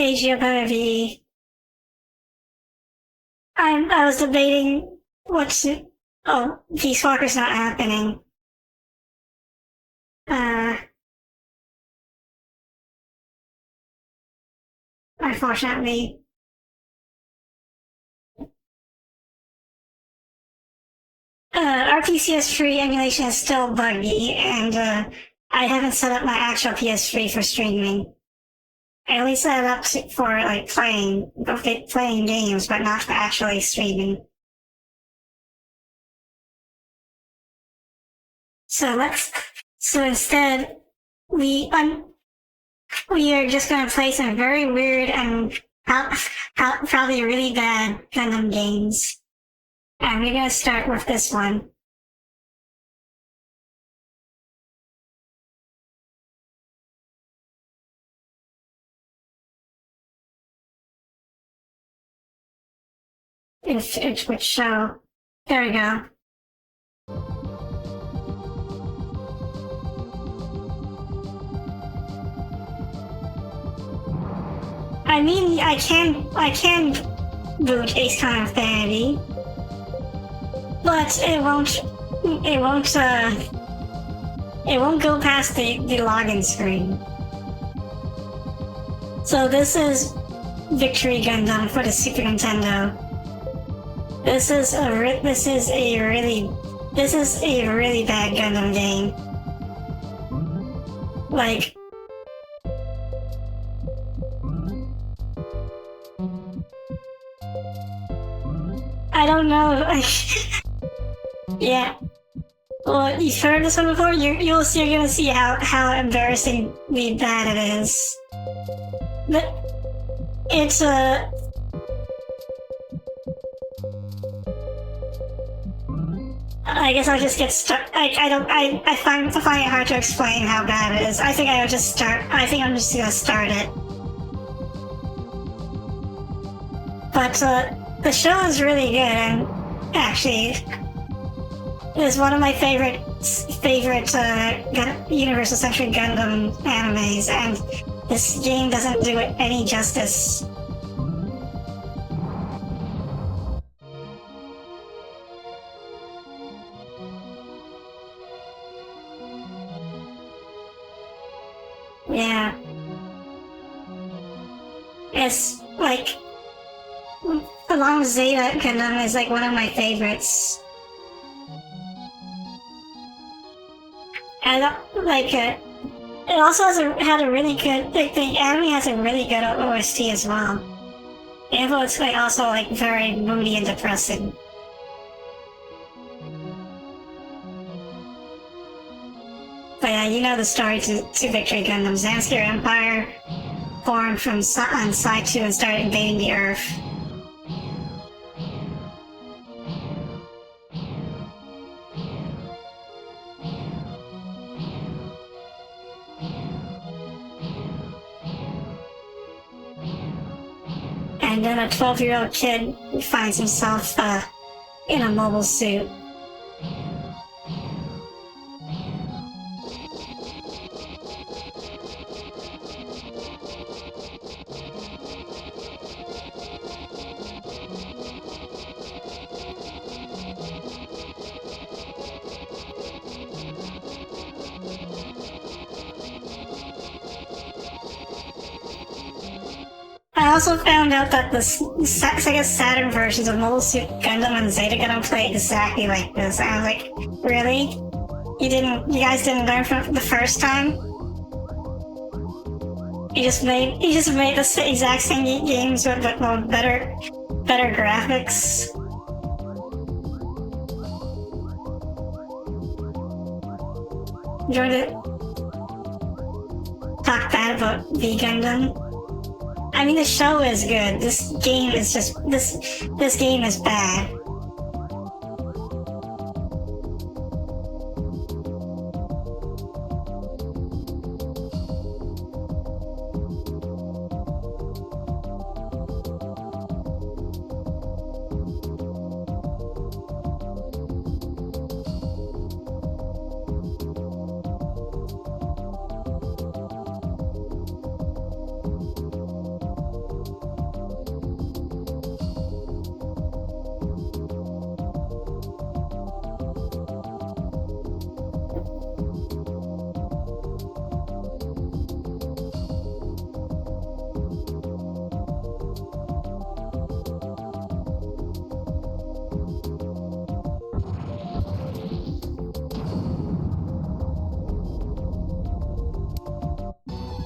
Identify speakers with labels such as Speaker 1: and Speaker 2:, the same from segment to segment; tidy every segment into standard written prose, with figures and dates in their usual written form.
Speaker 1: page you're gonna be. I was debating what's. Oh, Peace Walker's not happening. Unfortunately. Our PS3 emulation is still buggy, and I haven't set up my actual PS3 for streaming. I only set it up for like playing games, but not for actually streaming. So instead, we are just gonna play some very weird and probably really bad Gundam games. And we're gonna start with this one. Which show. There we go. I mean, I can boot Ace Con Infinity, but it won't go past the login screen. So this is Victory Gundam for the Super Nintendo. This is a really bad Gundam game. Like, I don't know. Yeah. Well, you've heard this one before. You're gonna see how embarrassingly bad it is. But it's I guess I'll just get started. I find it hard to explain how bad it is. I think I'm just gonna start it. But the show is really good, and actually, it's one of my favorite Universal Century Gundam animes, and this game doesn't do it any justice. Yeah. It's like, along with Zeta Gundam is like one of my favorites. And it also had a really good, like, the anime has a really good OST as well. Even though it's like also like very moody and depressing. But yeah, you know the story to Victory Gundam. Zanskir Empire formed on Side 2 and started invading the Earth. And then a 12-year-old kid finds himself in a mobile suit. I also found out that the Sega Saturn versions of Mobile Suit Gundam and Zeta Gundam play exactly like this. And I was like, really? You guys didn't learn from the first time? You just made the exact same games with better graphics. You want to talk bad about V Gundam? I mean, the show is good. This game is just this game is bad.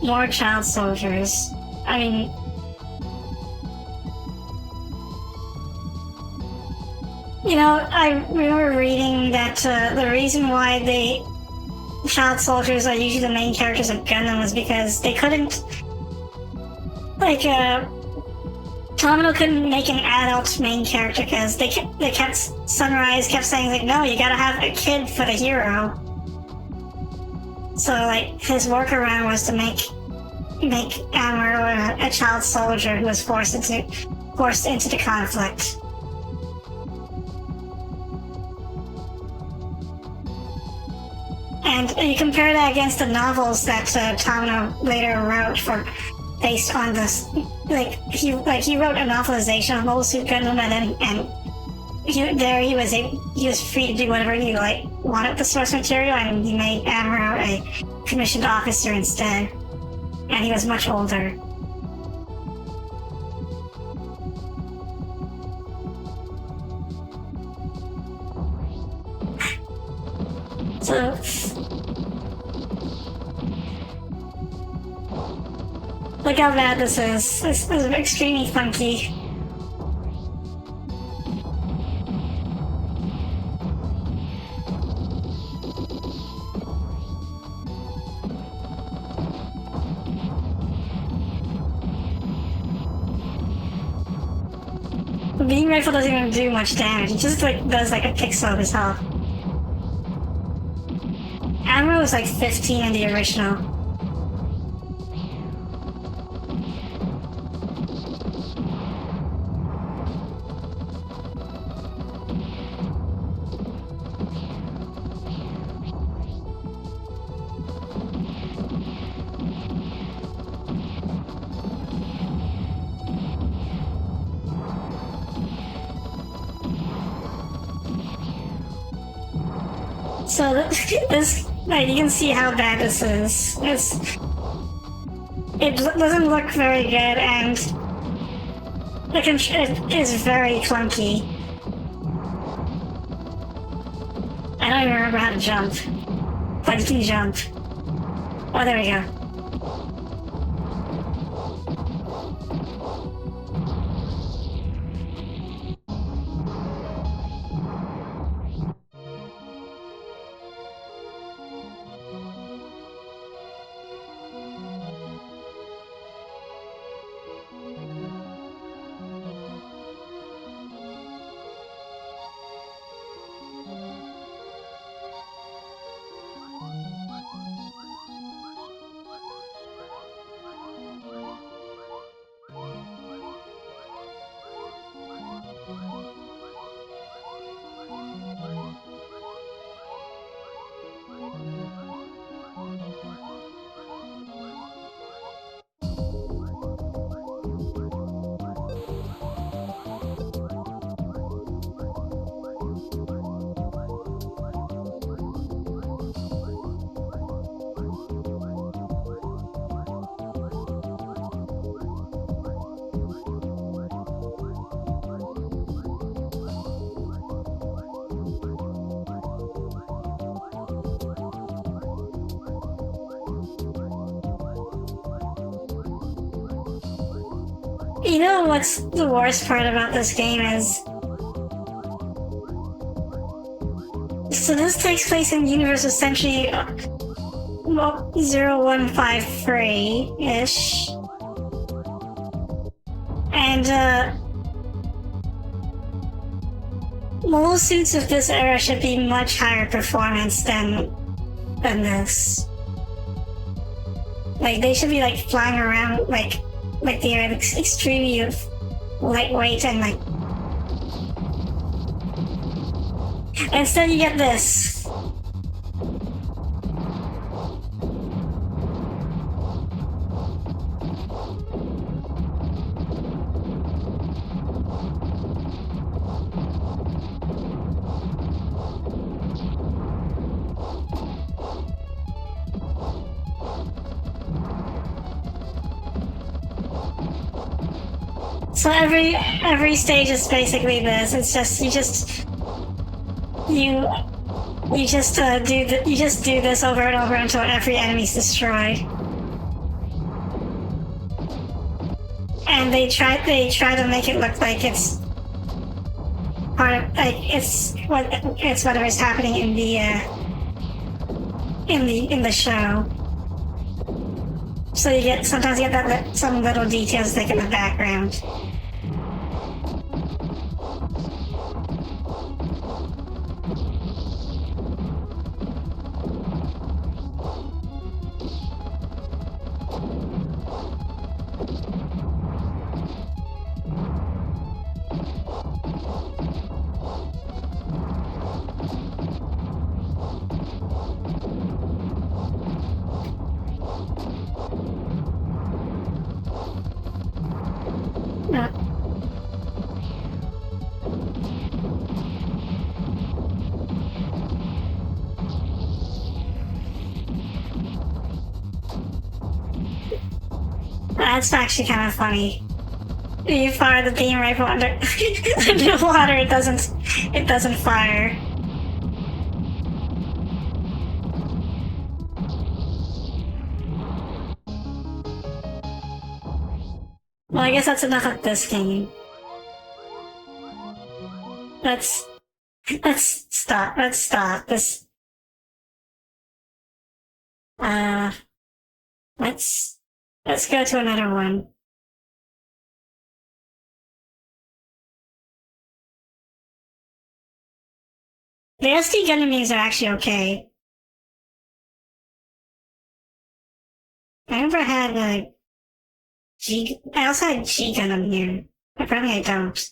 Speaker 1: more child soldiers. I mean, I remember reading that the reason why child soldiers are usually the main characters of Gundam was because they couldn't, Tomino couldn't make an adult main character because Sunrise kept saying, like, no, you gotta have a kid for the hero. So, his workaround was to make Amuro a child soldier who was forced into the conflict. And you compare that against the novels that Tomino later wrote based on this. He wrote a novelization of Mobile Suit Gundam, and he was free to do whatever he wanted with the source material, and he made Amuro a commissioned officer instead, and he was much older. So, look how bad this is. This is extremely funky. Beam Rifle doesn't even do much damage. It just does a pixel of his health. Amuro was 15 in the original. So this, you can see how bad this is. It doesn't look very good, and it is very clunky. I don't even remember how to jump, but you can jump. Oh, there we go. You know what's the worst part about this game is... So this takes place in the universe of Century 0153-ish. And, mobile suits of this era should be much higher performance than this. They should be, flying around, they are extremely lightweight and instead you get this. So every stage is basically this. It's just you just do this over and over until every enemy's destroyed. and they try to make it look like it's part of, like it's whatever's happening in the show. So sometimes you get some little details like in the background. That's actually kind of funny. You fire the beam rifle underwater, it doesn't fire. Well, I guess that's enough of this game. Let's stop this. Let's go to another one. The SD Gundam games are actually okay. I never had I also had G Gundam here. Apparently I don't.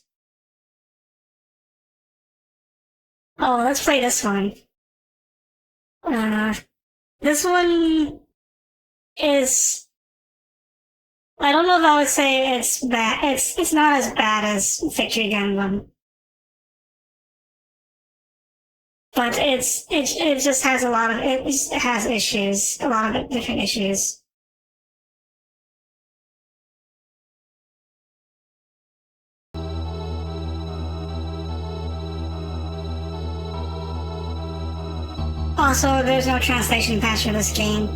Speaker 1: Oh, let's play this one. This one is... I don't know if I would say it's bad. It's not as bad as Victory Gundam. But it just has it has issues. A lot of different issues. Also, there's no translation patch for this game.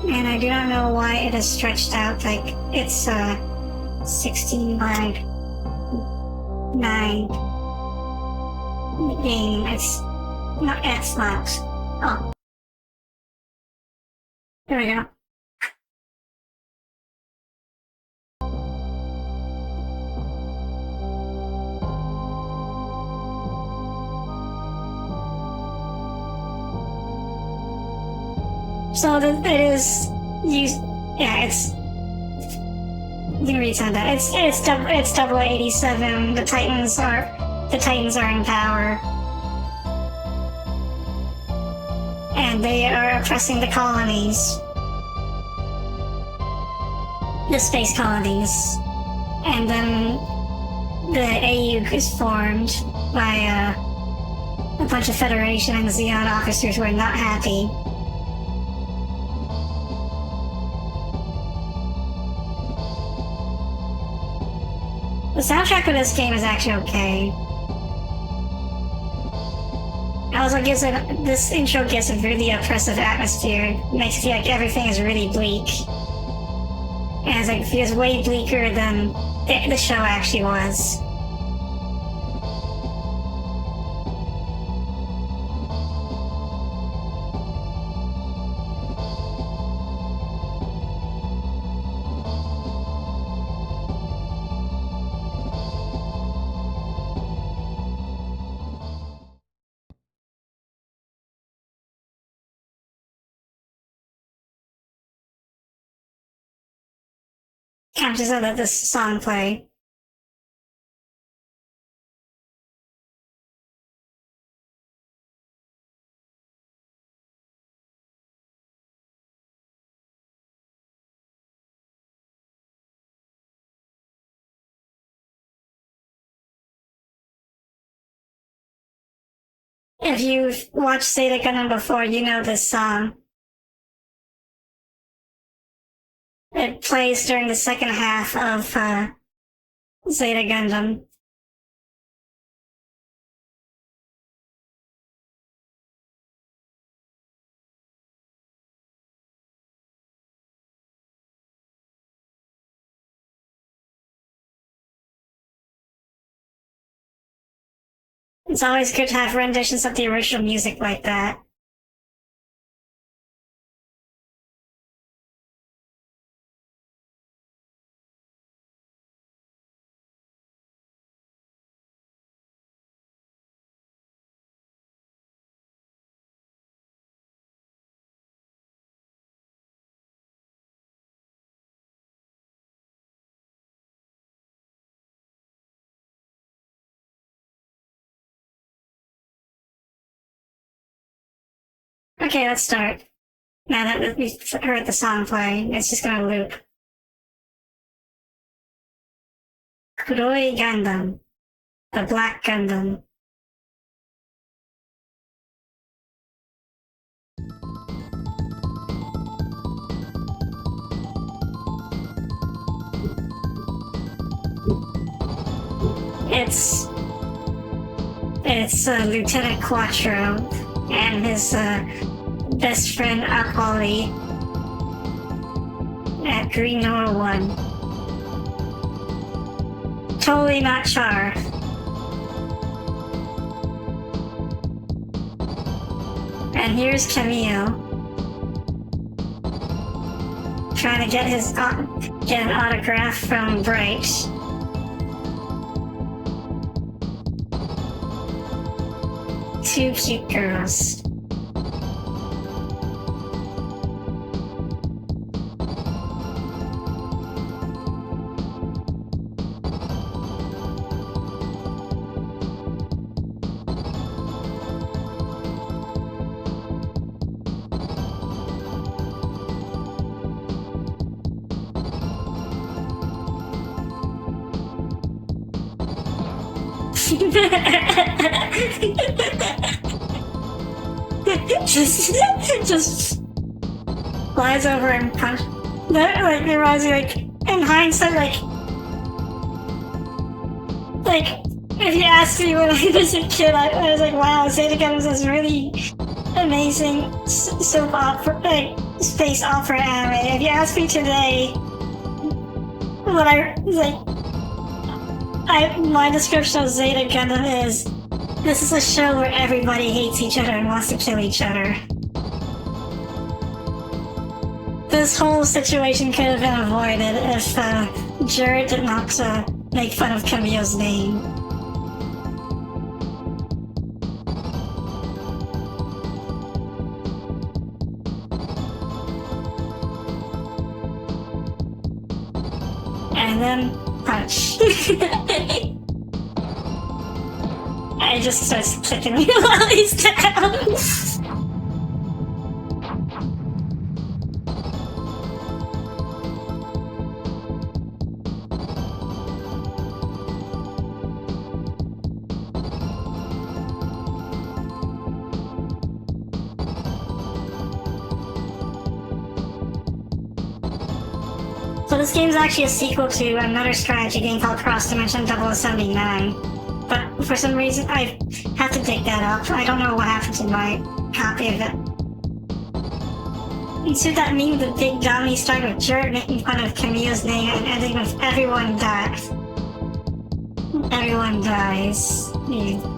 Speaker 1: And I do not know why it is stretched out like it's 16 by 9 game. It's not Xbox. Oh. There we go. So it is used. Yeah, it's. You can read some of that. It's double 87. The Titans are in power, and they are oppressing the colonies, the space colonies, and then the AU is formed by a bunch of Federation and Xeon officers who are not happy. The soundtrack for this game is actually okay. Also this intro gives a really oppressive atmosphere. It makes it feel like everything is really bleak. And it feels way bleaker than the show actually was. I'm just gonna let this song play. If you've watched Zeta Gundam before, you know this song. It plays during the second half of Zeta Gundam. It's always good to have renditions of the original music like that. Okay, let's start. Now that we've heard the song play, it's just gonna loop. Kuroi Gundam. The Black Gundam. It's Lieutenant Quattro and his best friend Akali at Green Noel 1. Totally not Char. And here's Camille trying to get an autograph from Bright. Two cute girls. just flies over and punch. That like reminds me, like in hindsight, like if you asked me when I was a kid, I was like, wow, Zeta Gundam is really amazing soap opera, like space opera anime. If you ask me today, what I like. My description of Zeta Gundam is, this is a show where everybody hates each other and wants to kill each other. This whole situation could have been avoided if Jared did not make fun of Camille's name. And then punch. I just starts kicking me while he's down. So this game is actually a sequel to another strategy game called Cross Dimension 0079. But for some reason, I have to dig that up. I don't know what happened to my copy of it. And so that meme, the big dummy, starting with Jared making fun of Camille's name and ending with everyone dies. Everyone dies. Yeah.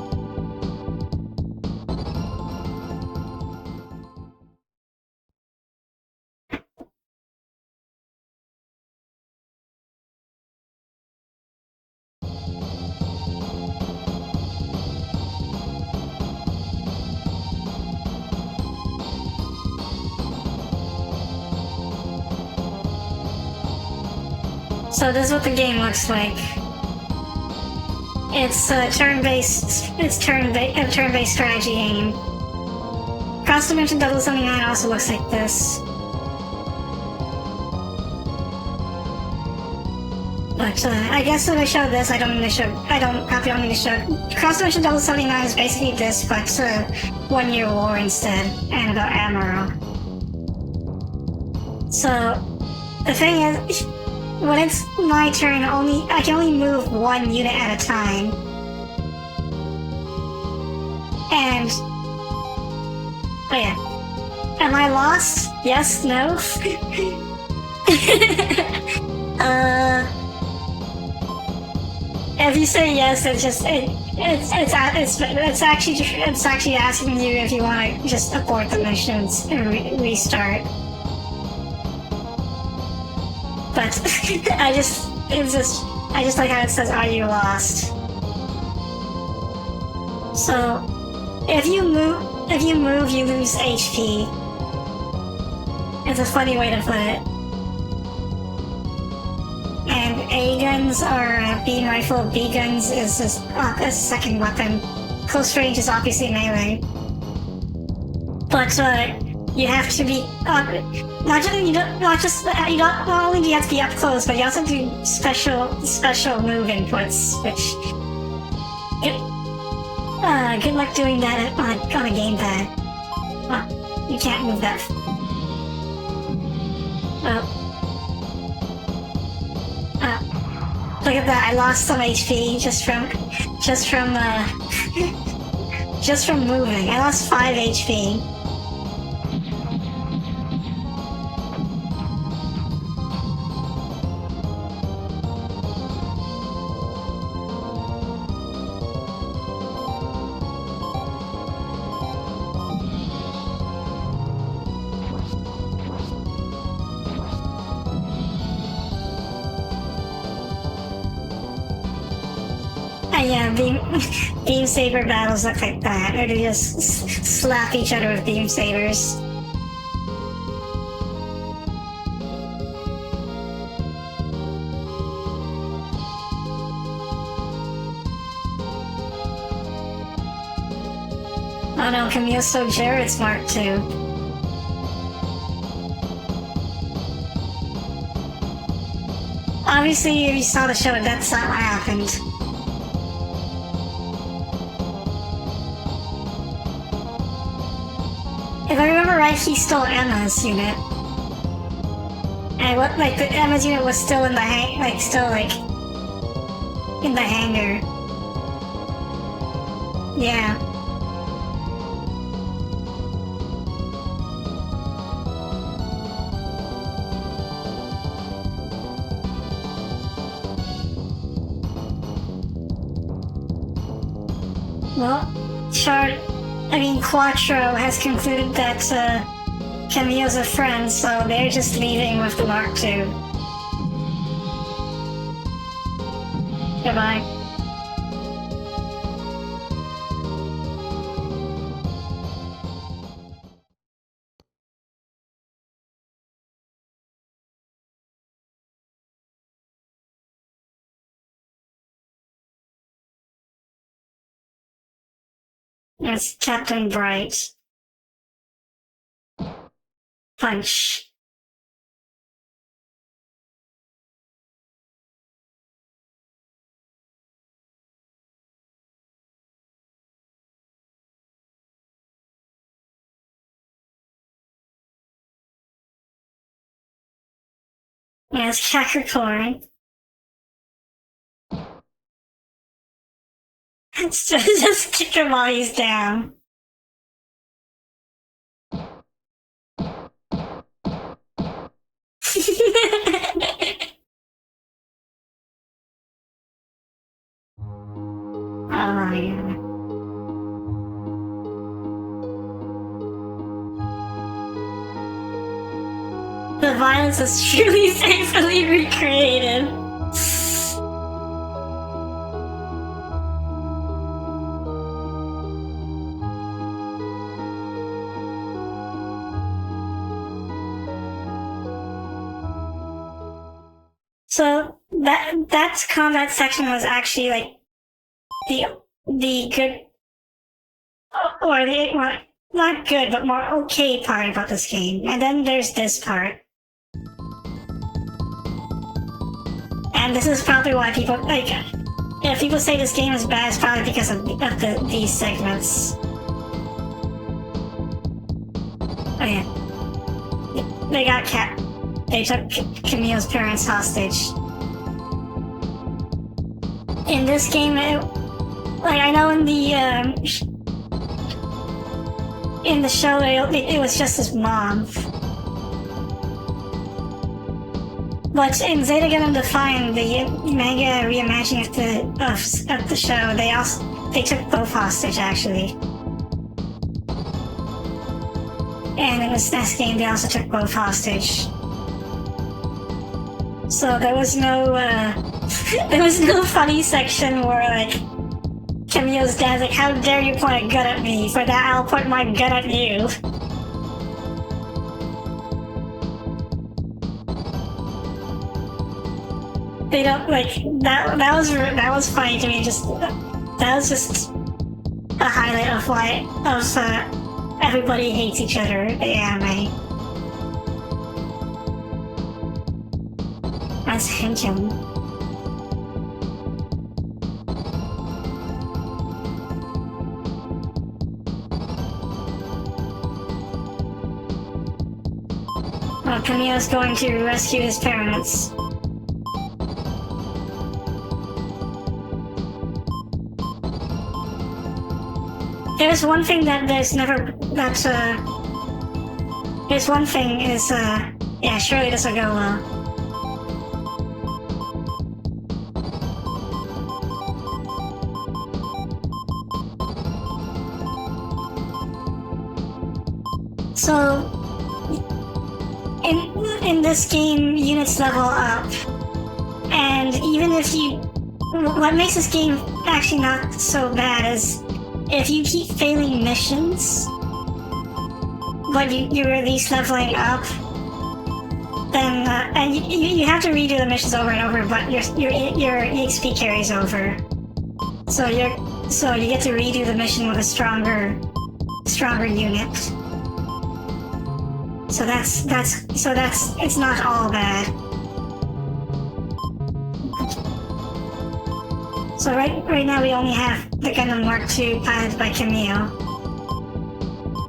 Speaker 1: So this is what the game looks like. It's a turn-based strategy game. Cross Dimension 0079 also looks like this. But I guess when I show this, I don't probably don't need to show. Cross Dimension 0079 is basically this, but 1 Year War instead, and about Amaro. So The thing is, when it's my turn, I can only move one unit at a time. And... oh yeah. Am I lost? Yes? No? If you say yes, it's actually asking you if you want to just abort the missions and restart. But I just like how it says, "Are you lost?" So if you move, you lose HP. It's a funny way to put it. And A guns are beam rifle. B guns is a second weapon. Close range is obviously melee. But you have to be not only do you have to be up close, but you also do special move inputs, which good luck doing that on a gamepad. Well, you can't move that. Look at that! I lost some HP just from moving. I lost 5 HP. Yeah, beam saber battles look like that, or they just slap each other with beam sabers. Oh no, Camille's so Jared's Mark II. Obviously, if you saw the show, that's not what happened. If I remember right, he stole Emma's unit. And Emma's unit was still in the in the hangar. Yeah. Well, Quattro has concluded that Camille's a friend, so they're just leaving with the Mark II. Goodbye. It's Captain Bright. Punch. Yeah, it's Capricorn. Just kick him while he's down. Oh, yeah. The violence is truly tastefully recreated. So that combat section was actually like the good, or the well, not good but more okay part about this game. And then there's this part, and this is probably why people if people say this game is bad, it's probably because of these segments. Oh yeah, they got cat. they took Camille's parents hostage. In this game, I know in the show it was just his mom, but in Zeta Gundam Define, the manga reimagining of the show, they took both hostage actually. And in the SNES game, they also took both hostage. So there was no funny section where like Camille's dad's like, "How dare you point a gun at me? For that, I'll point my gun at you." They don't like that. That was funny to me. That was just a highlight of everybody hates each other. The anime. That's Henchum. Well, Camille's going to rescue his parents. There's one thing that there's one thing is, yeah, surely this will go well. So, in this game, units level up, and even if what makes this game actually not so bad is if you keep failing missions, but you're at least leveling up, then and you have to redo the missions over and over, but your EXP carries over, so you get to redo the mission with a stronger unit. So that's it's not all bad. So right now we only have the Gundam Mark II piloted by Camille.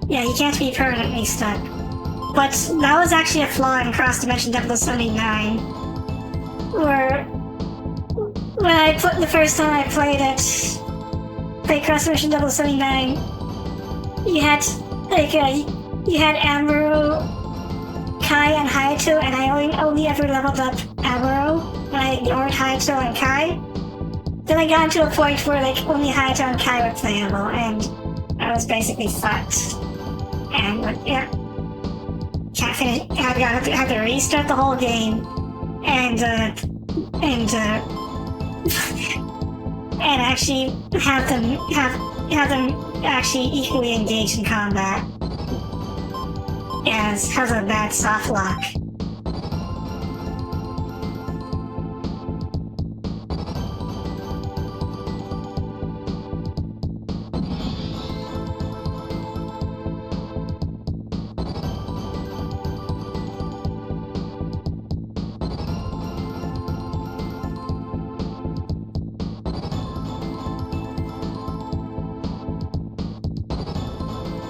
Speaker 1: Yeah, he can't be permanently stuck. But that was actually a flaw in Cross Dimension 079, where the first time I played Cross Dimension 079, you had Amuro, Kai, and Hayato, and I only ever leveled up Amuro, and I ignored Hayato and Kai. Then I got to a point where like only Hayato and Kai were playable, and I was basically fucked. And yeah, can't finish. Had to restart the whole game, and actually have them actually equally engaged in combat. Yeah, it has a bad soft lock.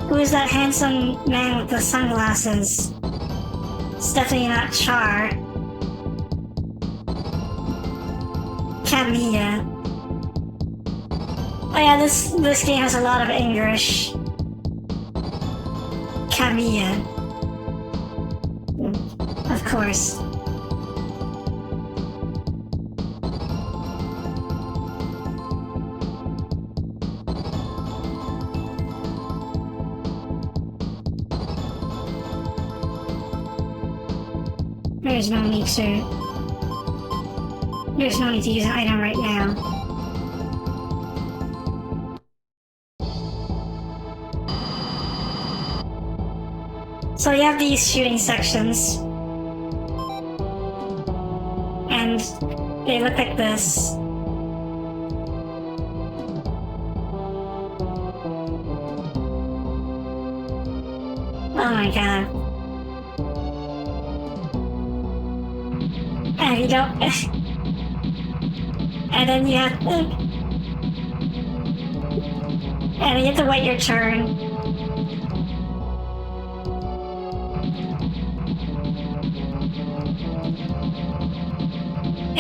Speaker 1: Who is that handsome man with the sunglasses? It's definitely not Char. Camilla. Oh yeah, this game has a lot of English. Camilla. Of course. There's no need to use an item right now. So you have these shooting sections, and they look like this. Oh my god. And you don't... and then you have... and you have to wait your turn.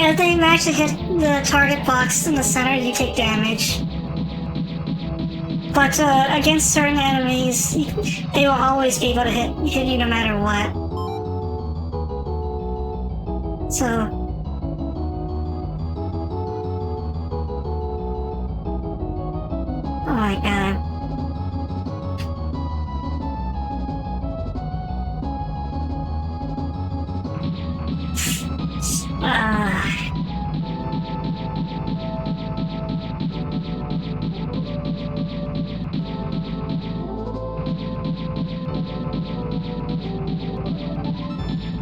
Speaker 1: If they manage to hit the target box in the center, you take damage. But against certain enemies, they will always be able to hit you no matter what. So, oh my god.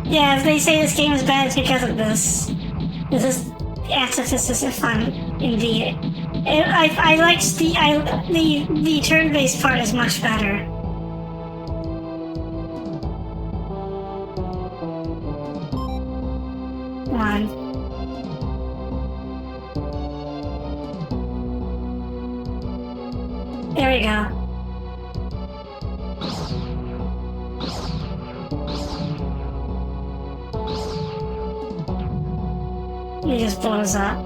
Speaker 1: Yeah, if they say this game is bad, it's because of this. This is fun, indeed. I liked the turn-based part is much better. One. There we go. He just blows up.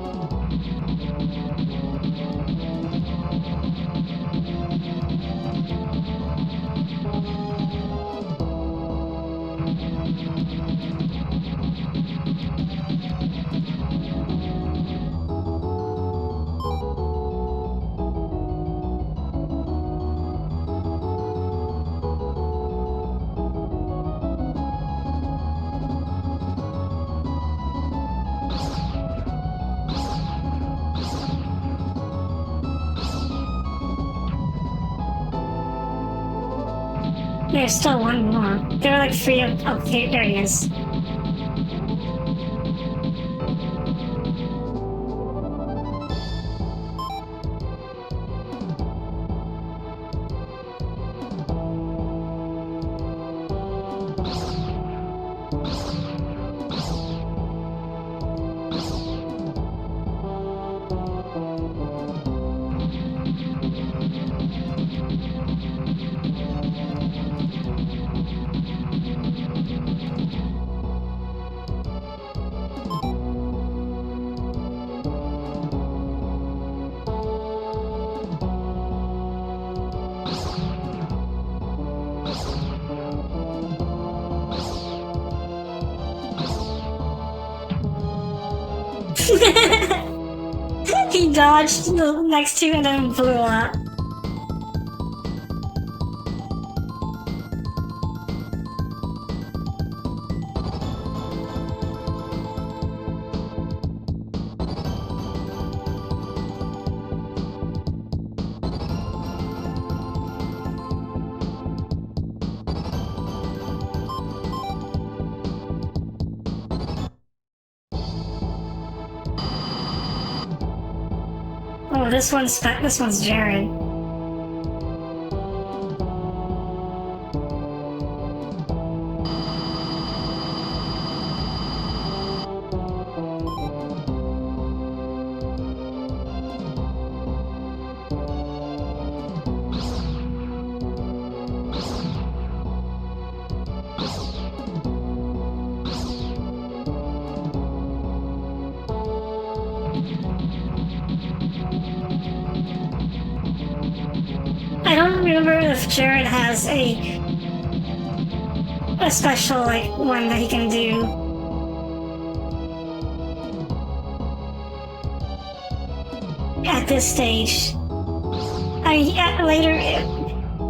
Speaker 1: There's still one more. There are like three of there he is. He dodged the next two and then blew up. Oh, this one's Jared. I don't remember if Jared has a special like one that he can do. At this stage. Later,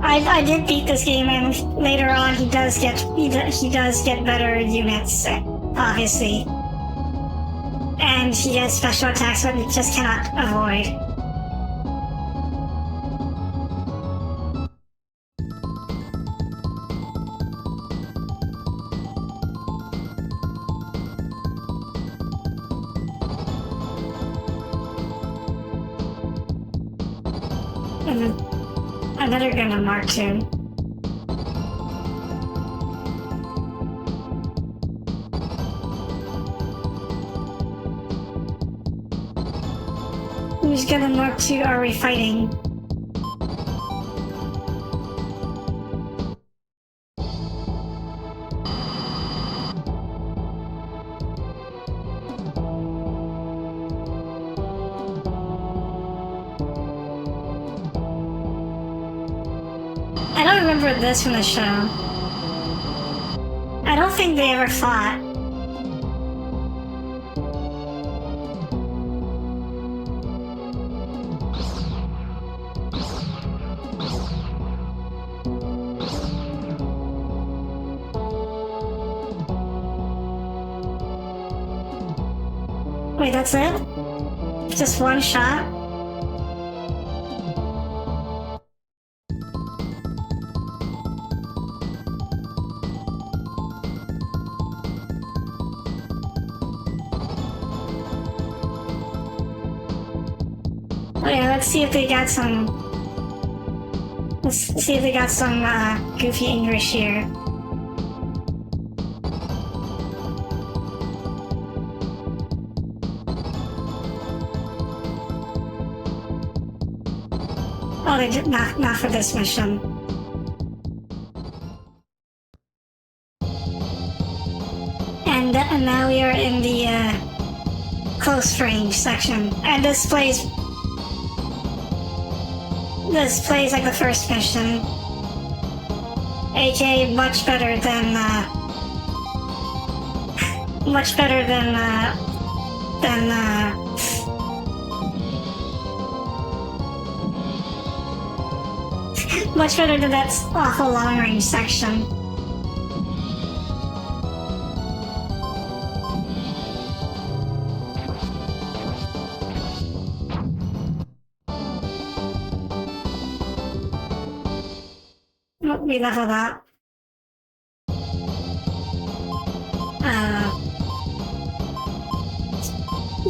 Speaker 1: I did beat this game, and later on he does get better units, obviously, and he has special attacks that he just cannot avoid. Another Gundam Mark II. Whose Gundam Mark II are we fighting? don't remember this from the show. I don't think they ever fought. Wait, that's it? Just one shot? Okay, let's see if they got some... Let's see if they got some, goofy English here. Oh, they did not for this mission. And now we are in the, close range section. And this plays like the first mission. aka much better than, much better than that awful long-range section. We leveled up.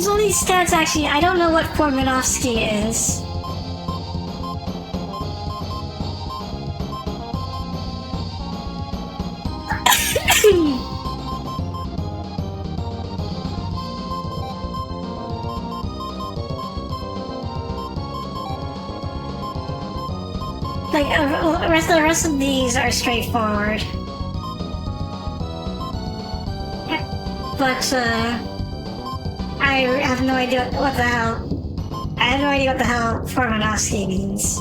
Speaker 1: So these stats actually, I don't know what Kormanovsky is. Like, the rest of these are straightforward. But, I have no idea what the hell... I have no idea what the hell Formanovsky means.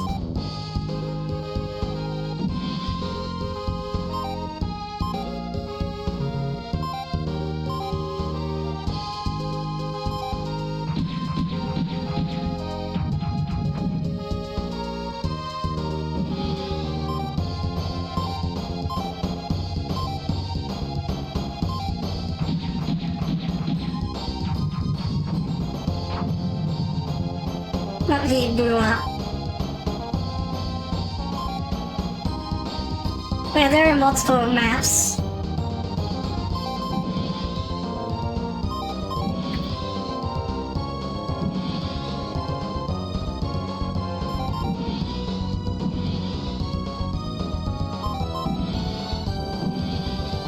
Speaker 1: He blew up. Yeah, there are multiple maps.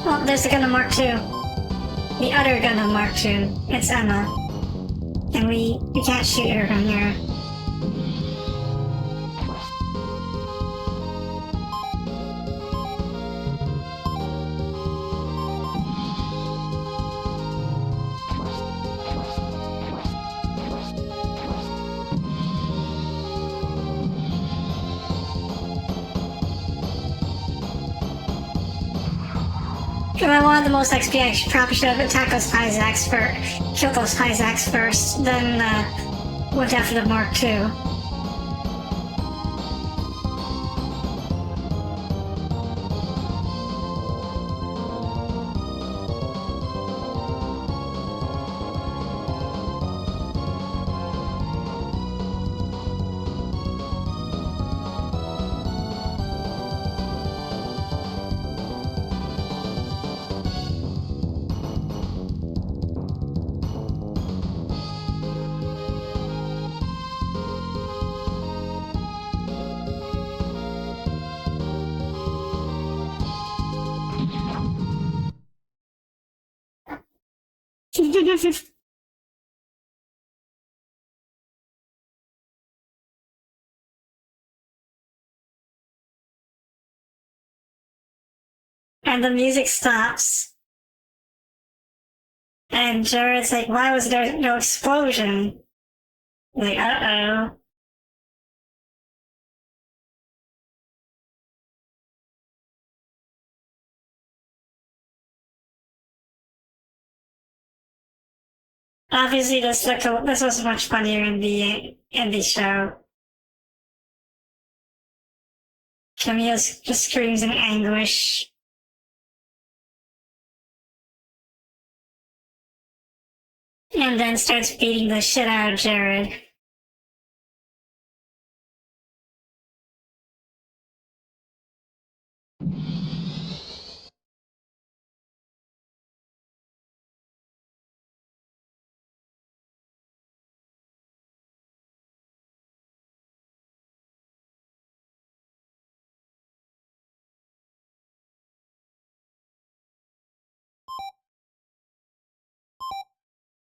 Speaker 1: Oh, there's the Gundam Mark II. The other Gundam Mark II. It's Emma. And we can't shoot her from here. If I wanted the most XP, I probably should have attacked those Pyzacs first, killed those Pyzacs first, then went after the Mark II. And the music stops. And Jared's like, why was there no explosion? Like, uh-oh. Obviously, this was much funnier in the show. Camille just screams in anguish. And then starts beating the shit out of Jared.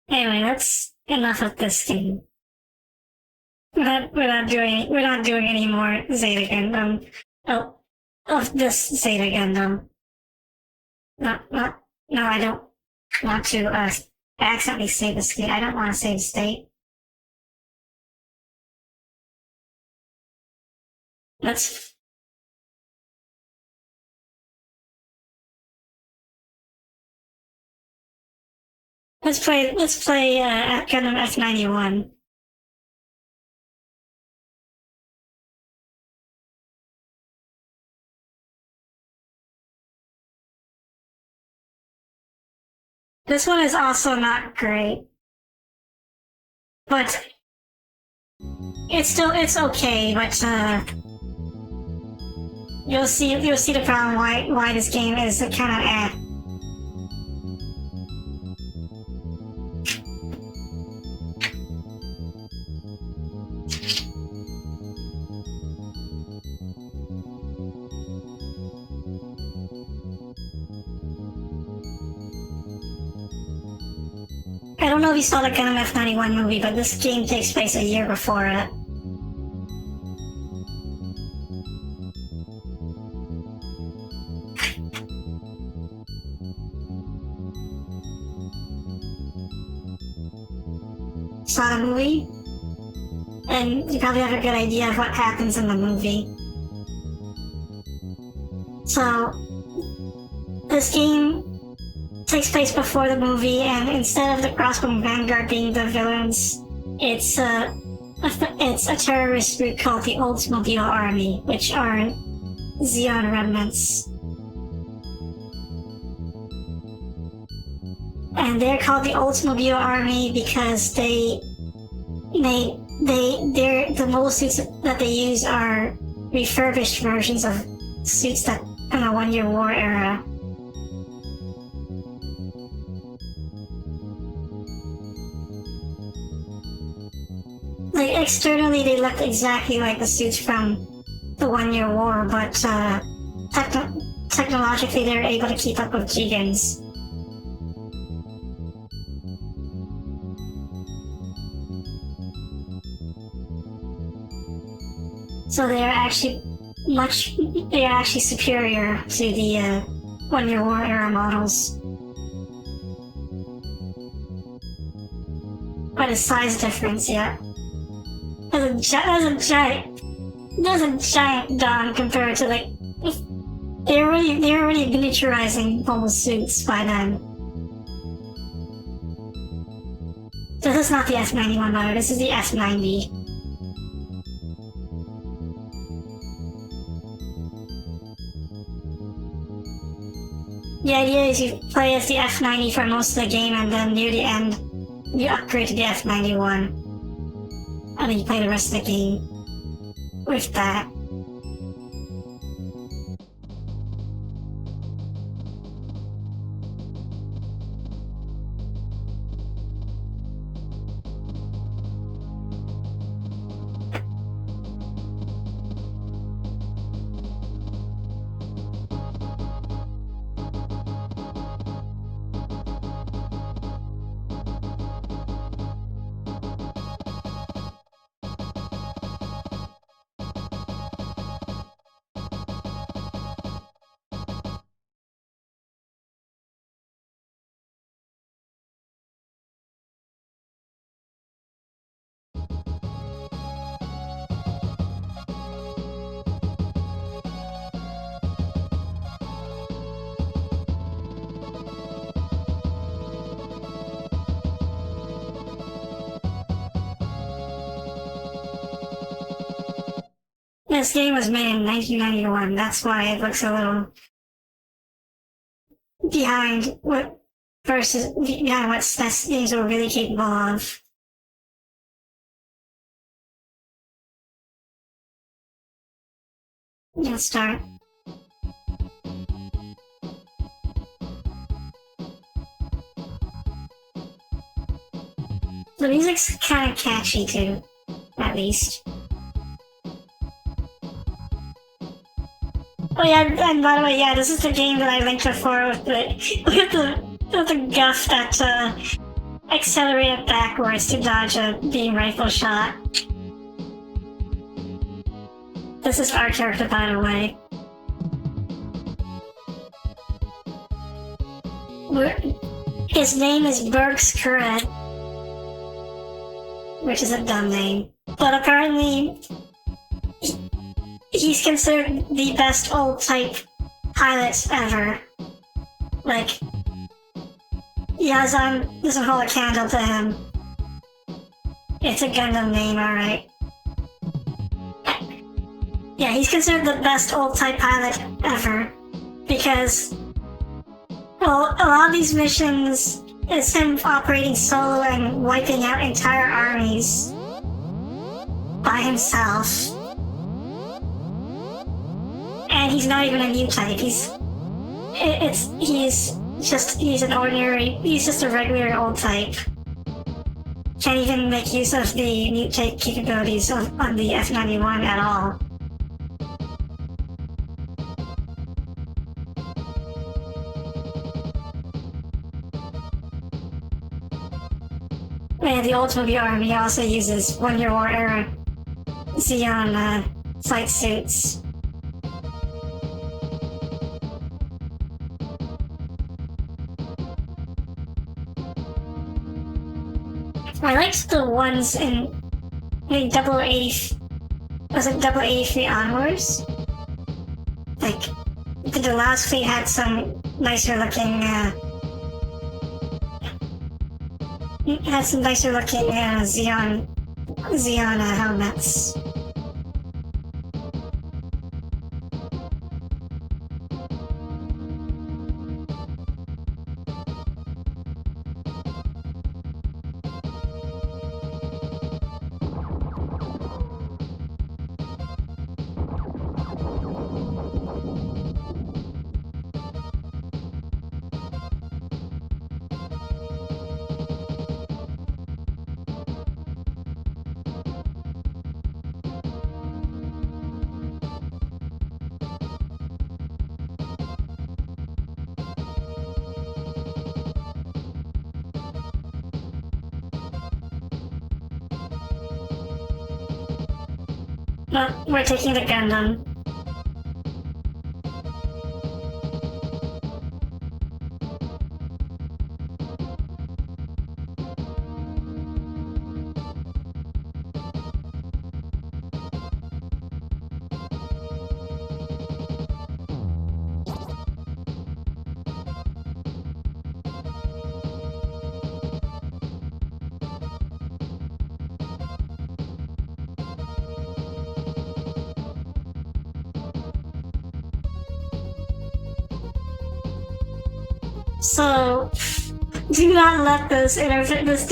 Speaker 1: Anyway, that's enough of this game. We're not doing any more Zeta Gundam. Oh, of this Zeta Gundam. No, I don't want to, accidentally save the state. I don't want to save the state. Let's play Gundam F91. This one is also not great, but it's okay. But you'll see the problem why this game is kind of eh. I don't know if you saw the Gundam F91 movie, but this game takes place a year before it. Saw the movie? And you probably have a good idea of what happens in the movie. So, this game takes place before the movie, and instead of the Crossbone Vanguard being the villains, it's a terrorist group called the Oldsmobile Army, which are Zeon remnants. And they're called the Oldsmobile Army because the most suits that they use are refurbished versions of suits that in the 1 Year War era. Like, externally they look exactly like the suits from the 1 Year War, but technologically they're able to keep up with Gigans. So they are actually superior to the 1 Year War era models. But a size difference, yeah. There's a giant Don compared to like they're already miniaturizing almost suits by then. This is not the F91 model, this is the F90. The idea is you play as the F90 for most of the game, and then near the end you upgrade to the F91. And then you play the rest of the game with that. This game was made in 1991, that's why it looks a little behind what SNES games were really capable of. Let's start. The music's kind of catchy too, at least. Oh yeah, and by the way, yeah, this is the game that I linked before with the guff that accelerated backwards to dodge a beam rifle shot. This is our character, by the way. His name is Bergskred, which is a dumb name. But apparently, he's considered the best old-type pilot ever. Like, Yazan doesn't hold a candle to him. It's a Gundam name, alright. Yeah, he's considered the best old-type pilot ever, because, well, a lot of these missions is him operating solo and wiping out entire armies by himself. And he's not even a new type. He's just a regular old type. Can't even make use of the new type capabilities on the F91 at all. And the Ultimate Army also uses One-Year War era Xeon flight suits. I liked the ones in the 083 onwards? Like, the last fleet had some nicer looking Xeon helmets. Well, we're taking the Gundam. So, do not let this interface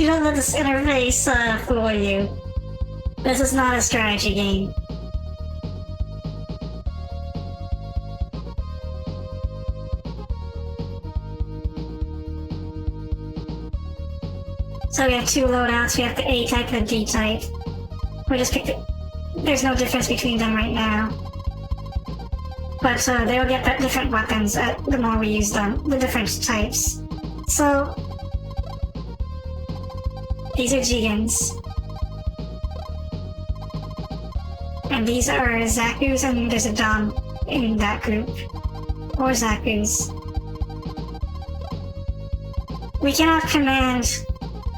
Speaker 1: fool you. This is not a strategy game. So we have two loadouts. We have the A type and the D type. We just picked it. There's no difference between them right now. But they'll get different weapons the more we use them, the different types. So, these are Gigans. And these are Zaku's, and there's a Dom in that group. Or Zaku's. We cannot command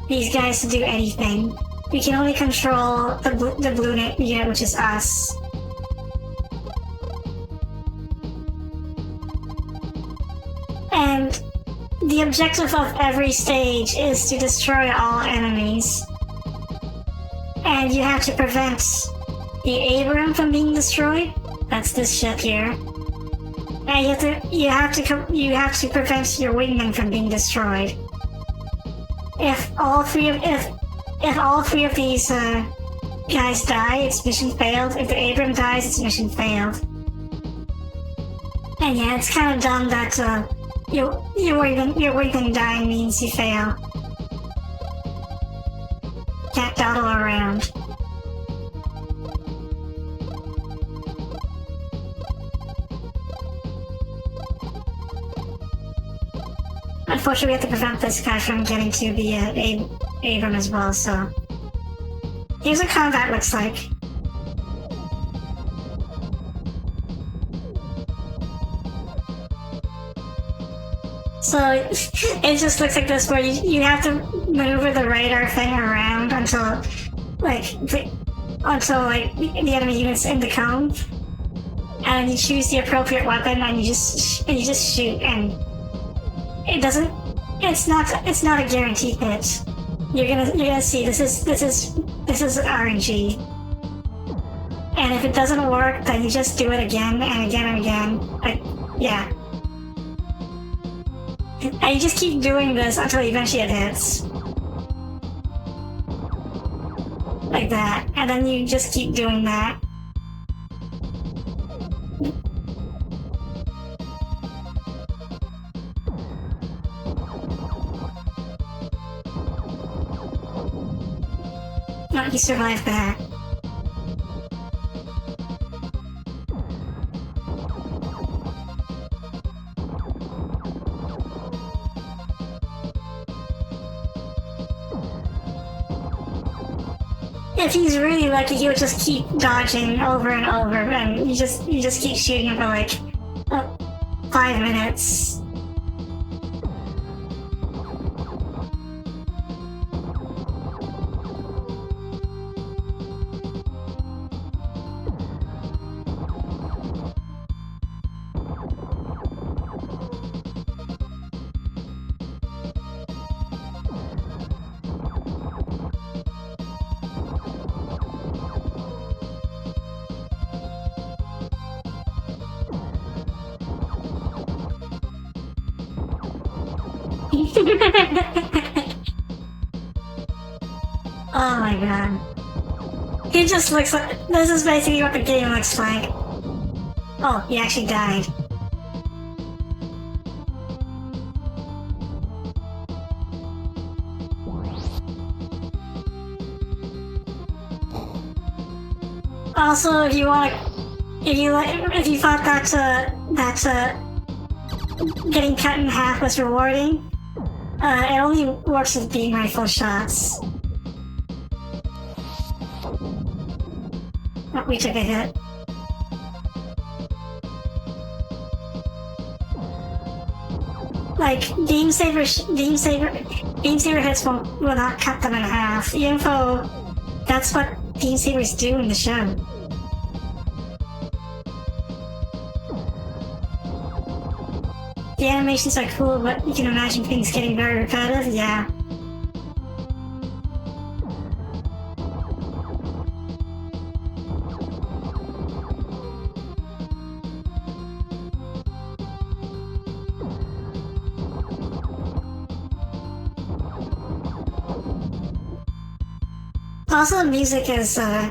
Speaker 1: these guys to do anything. We can only control the blue unit, which is us. And the objective of every stage is to destroy all enemies. And you have to prevent the Abram from being destroyed. That's this ship here. And you have to prevent your wingman from being destroyed. If all three of these guys die, it's mission failed. If the Abram dies, it's mission failed. And yeah, it's kind of dumb that your wingman dying means you fail. Can't dawdle around. Unfortunately, we have to prevent this guy from getting to the Abram as well, so... Here's what combat looks like. So, it just looks like this, where you have to maneuver the radar thing around until the enemy unit's in the cone. And you choose the appropriate weapon, and you just shoot, and... It doesn't. It's not a guaranteed hit. You're gonna see. This is RNG. And if it doesn't work, then you just do it again and again and again. Yeah. And you just keep doing this until eventually it hits. Like that. And then you just keep doing that. No, he survived that. If he's really lucky, he'll just keep dodging over and over, and you just keep shooting for like 5 minutes. Oh my god. He just looks like... This is basically what the game looks like. Oh, he actually died. Also, if you want to... If you thought that getting cut in half was rewarding, it only works with beam rifle shots. Oh, we took a hit. Like, beam saber hits will not cut them in half, even though that's what beam sabers do in the show. The animations are cool, but you can imagine things getting very repetitive, yeah. Also, the music is, I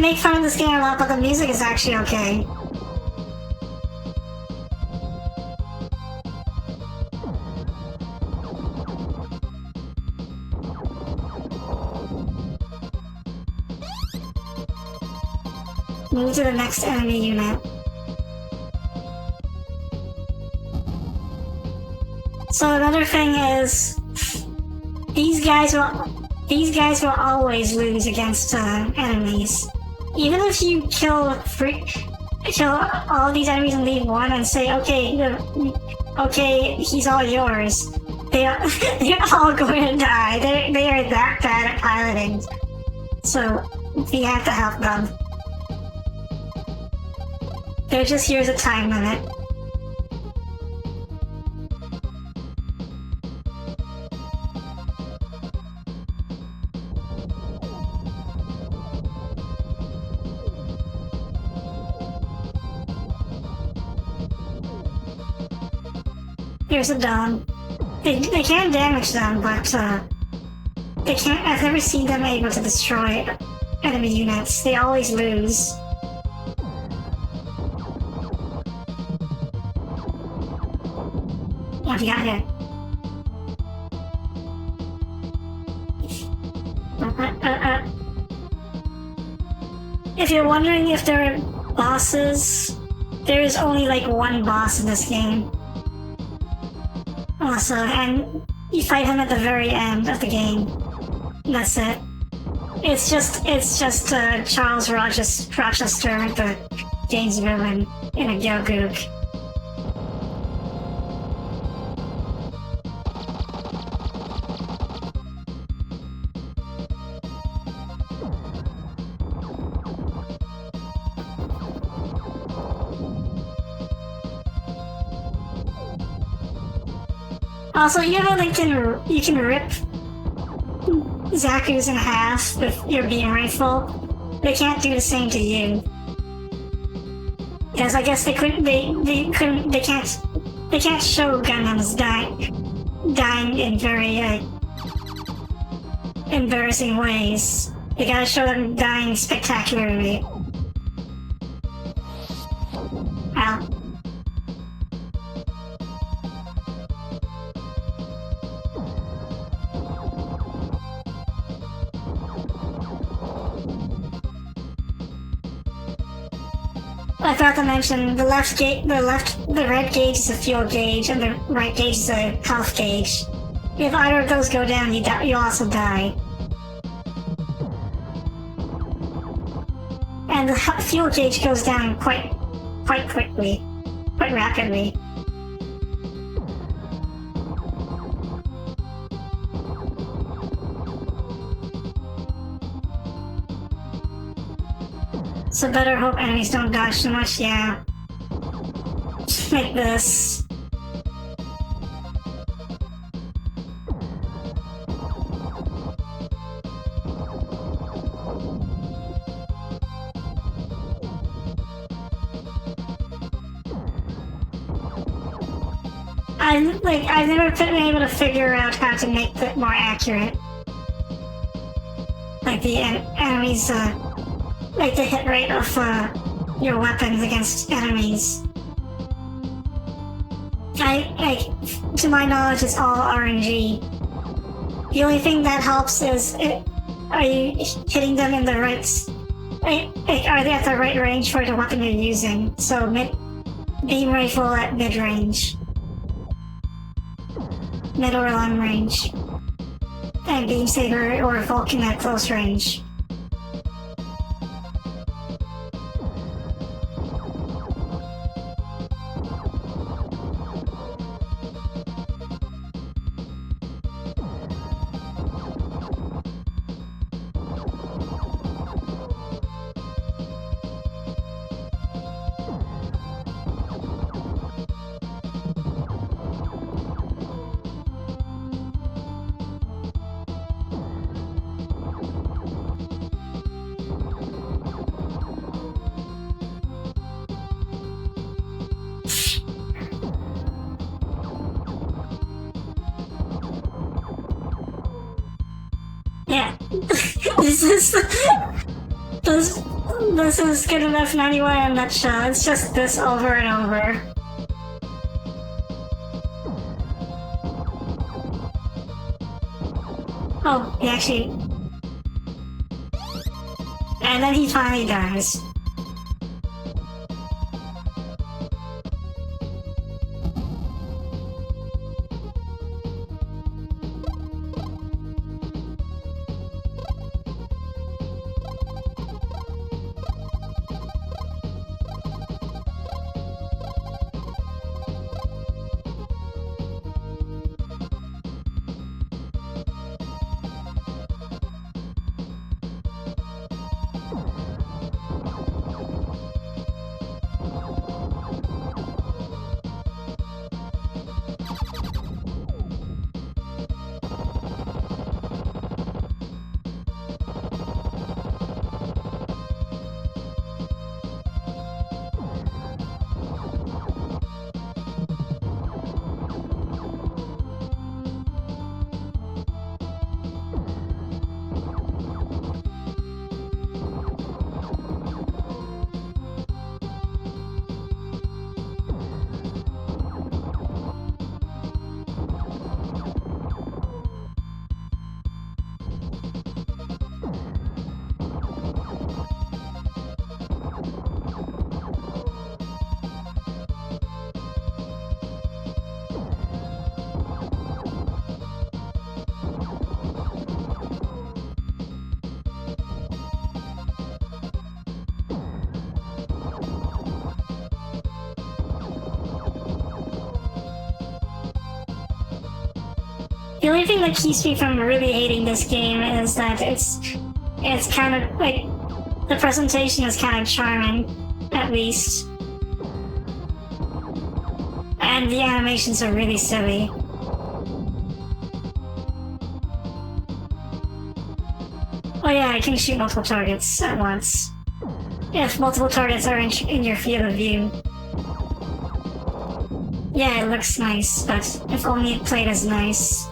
Speaker 1: make fun of this game a lot, but the music is actually okay. Move to the next enemy unit. So another thing is, these guys will always lose against enemies. Even if you kill all these enemies and leave one and say, okay, he's all yours, they're all going to die. They are that bad at piloting. So we have to help them. Here's a time limit. Here's a dome. They can damage them, but they can't. I've never seen them able to destroy enemy units. They always lose. What have you got here? If you're wondering if there are bosses, there is only like one boss in this game. Also, and you fight him at the very end of the game. That's it. It's just Charles Rochester, the game's villain, in a Gilgook. Also, you know you can rip Zaku's in half with your beam rifle. They can't do the same to you. Because I guess they can't show Gundams dying in very embarrassing ways. They gotta show them dying spectacularly. Ow. I forgot to mention the red gauge is a fuel gauge and the right gauge is a health gauge. If either of those go down, you also die. And the fuel gauge goes down quite quickly, quite rapidly. So better hope enemies don't dodge too much, yeah. Like this. I've never been able to figure out how to make it more accurate. Like the enemies, like the hit rate of your weapons against enemies. To my knowledge, it's all RNG. The only thing that helps is, are you hitting them in the right, are they at the right range for the weapon you're using? So beam rifle at mid-range. Mid or long range. And beam saber or Vulcan at close range. Yeah. This is good enough in any way in a nutshell. It's just this over and over. Oh, he actually... And then he finally dies. The only thing that keeps me from really hating this game is that it's kind of like the presentation is kind of charming, at least, and the animations are really silly. Oh yeah, I can shoot multiple targets at once. If multiple targets are in your field of view. Yeah, it looks nice, but if only it played as nice.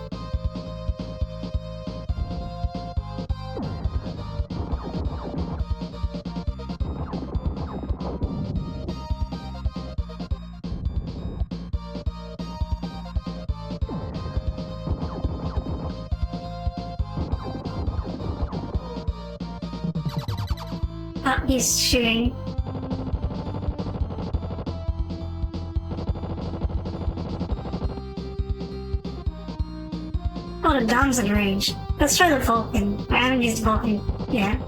Speaker 1: Oh, he's shooting. Oh, the Dom's in range. Let's try the Vulcan. I haven't used Vulcan yet.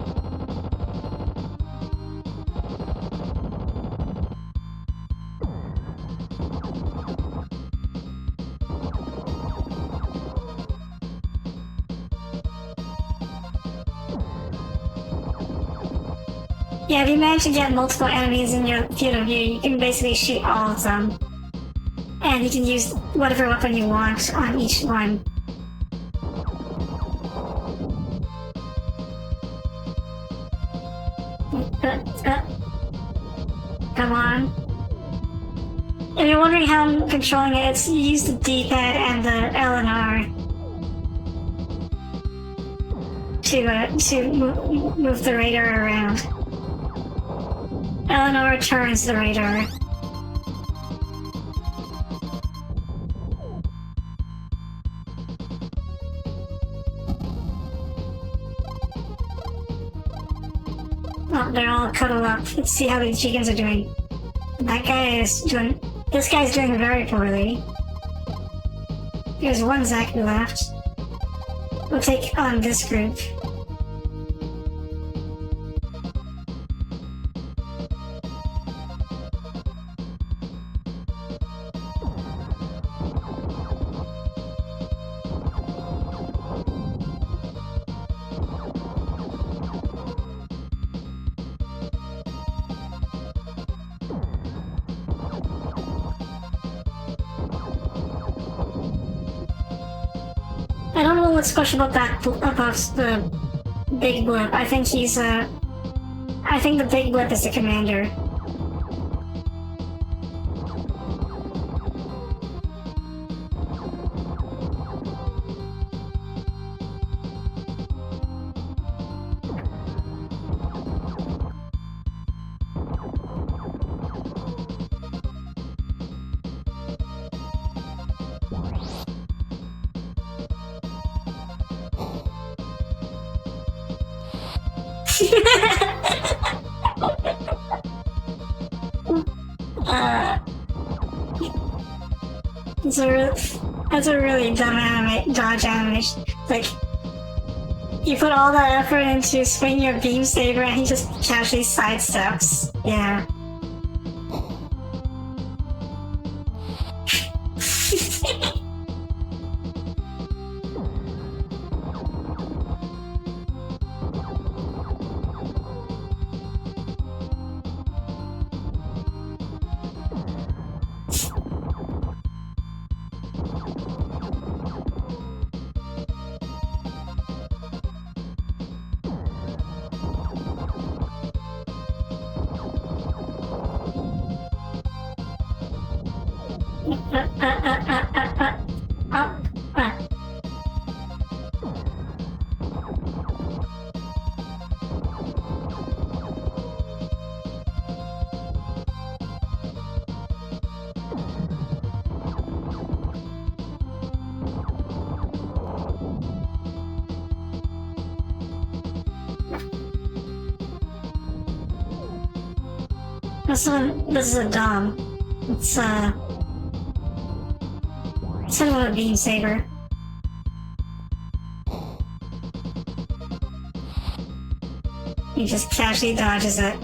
Speaker 1: Yeah, if you manage to get multiple enemies in your field of view, you can basically shoot all of them. And you can use whatever weapon you want on each one. Come on. If you're wondering how I'm controlling it, it's you use the D-pad and the L and R to move the radar around. Eleanor turns the radar. Oh, they're all cuddled up. Let's see how the chickens are doing. This guy's doing very poorly. There's one Zaku left. We'll take on this group. I don't know what's special about the Big Blip. I think the Big Blip is the commander. That's a really dumb dodge animation. Like, you put all that effort into swinging your beam saber and he just casually sidesteps. Yeah. This is a Dom. It's sort of a beam saber. He just casually dodges it.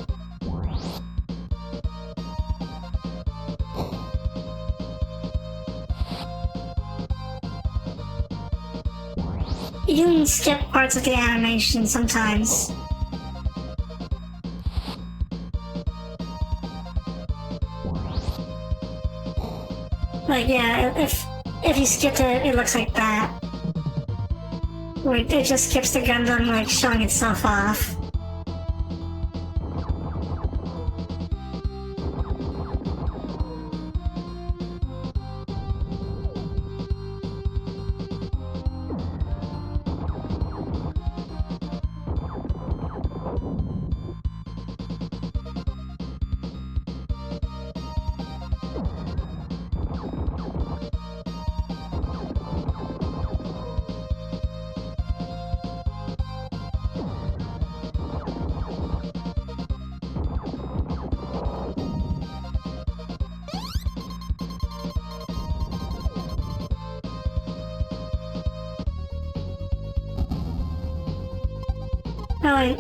Speaker 1: You can skip parts of the animation sometimes. Like, yeah, if you skip it, it looks like that. Where it just skips the Gundam, like, showing itself off.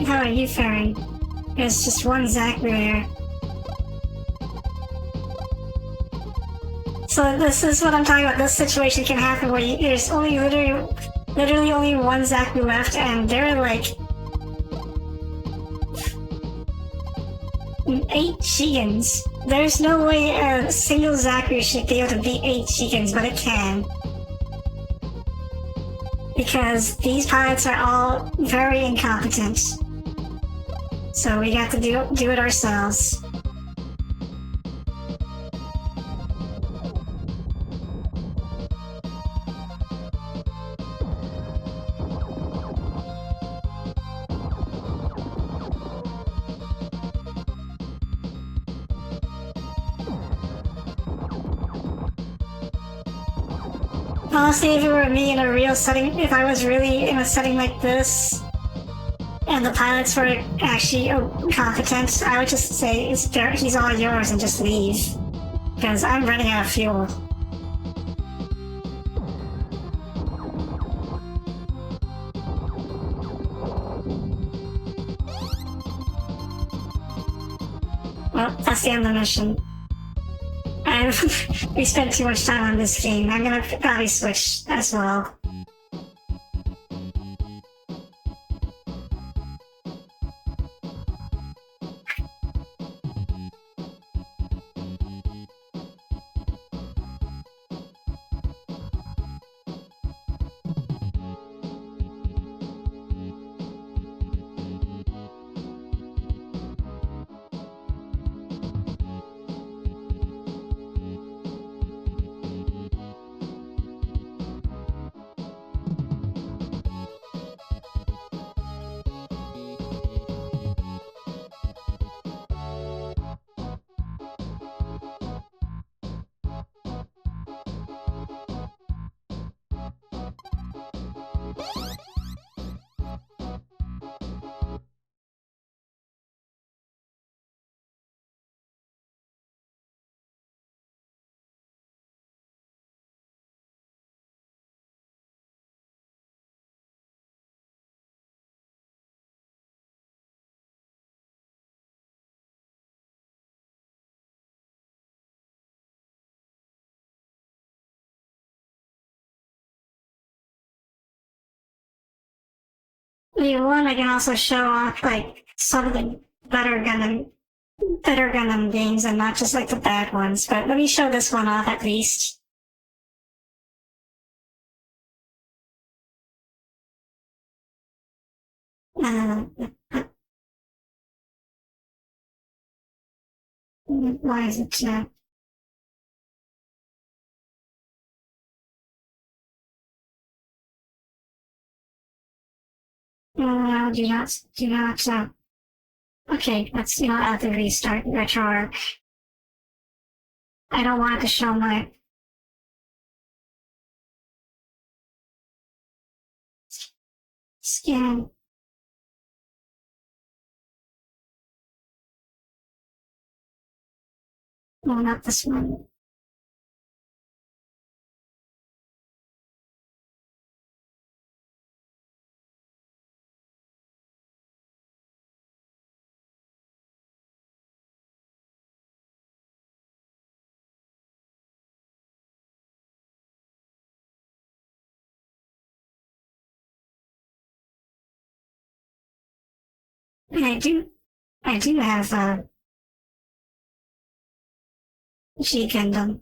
Speaker 1: How are you faring? There's just one Zachary there. So this is what I'm talking about. This situation can happen where there's only literally only one Zachary left, and there are like 8 Shigans. There's no way a single Zachary should be able to beat 8 Shigans, but it can. Because these pilots are all very incompetent. So we have to do it ourselves. Honestly, if it were me in a real setting, if I was really in a setting like this, and the pilots were actually competent, I would just say, he's all yours and just leave. Because I'm running out of fuel. Well, that's the end of the mission. We spent too much time on this game. I'm gonna probably switch as well. If you want, I can also show off like some of the better Gundam games and not just like the bad ones. But let me show this one off at least. Uh, why is it? Do not. Okay, let's add the restart retro arc. I don't want to show my skin. No, not this one. I do have a G Gundam.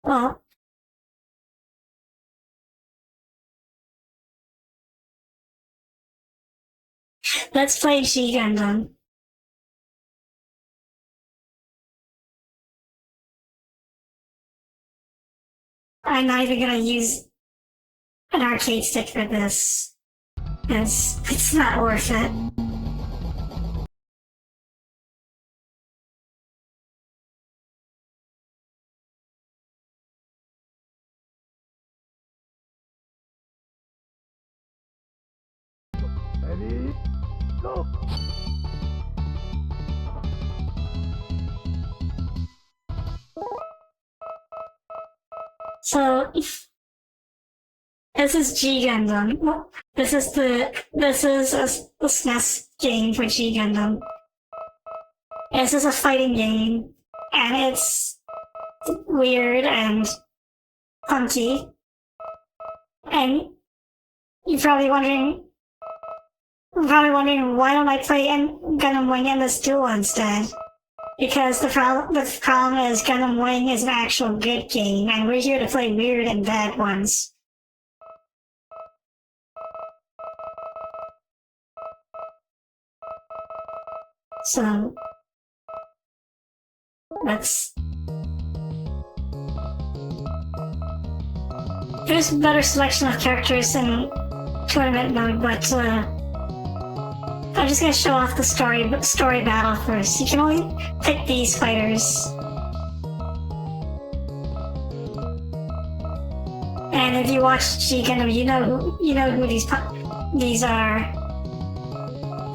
Speaker 1: Well, let's play G Gundam. I'm not even gonna use an arcade stick for this, because it's not worth it.
Speaker 2: Ready? Go!
Speaker 1: So, this is G Gundam. Well, this is a SNES game for G Gundam. This is a fighting game, and it's weird and funky. And you're probably wondering why don't I play Gundam Wing Endless Duel instead? Because the problem is Gundam Wing is an actual good game, and we're here to play weird and bad ones. So, there's a better selection of characters in tournament mode, but I'm just gonna show off the story battle first. You can only pick these fighters. And if you watch G Gundam, you know who these are.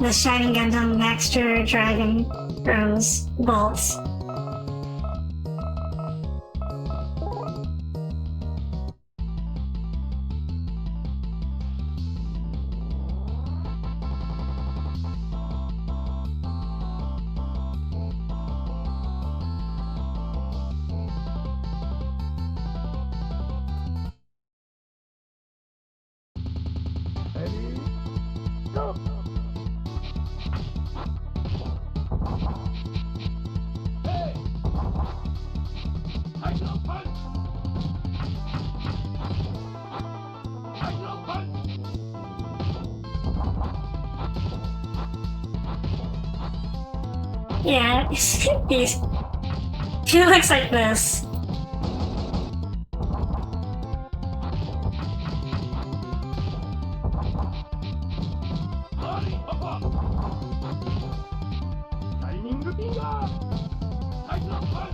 Speaker 1: The Shining Gundam, Maxter, Dragon, Rose, Bolts.
Speaker 2: Ready? Go! Hey! Hydro punch! Hydro punch!
Speaker 1: Yeah, he looks like this.
Speaker 2: Body pop! Shining finger! Hydro punch!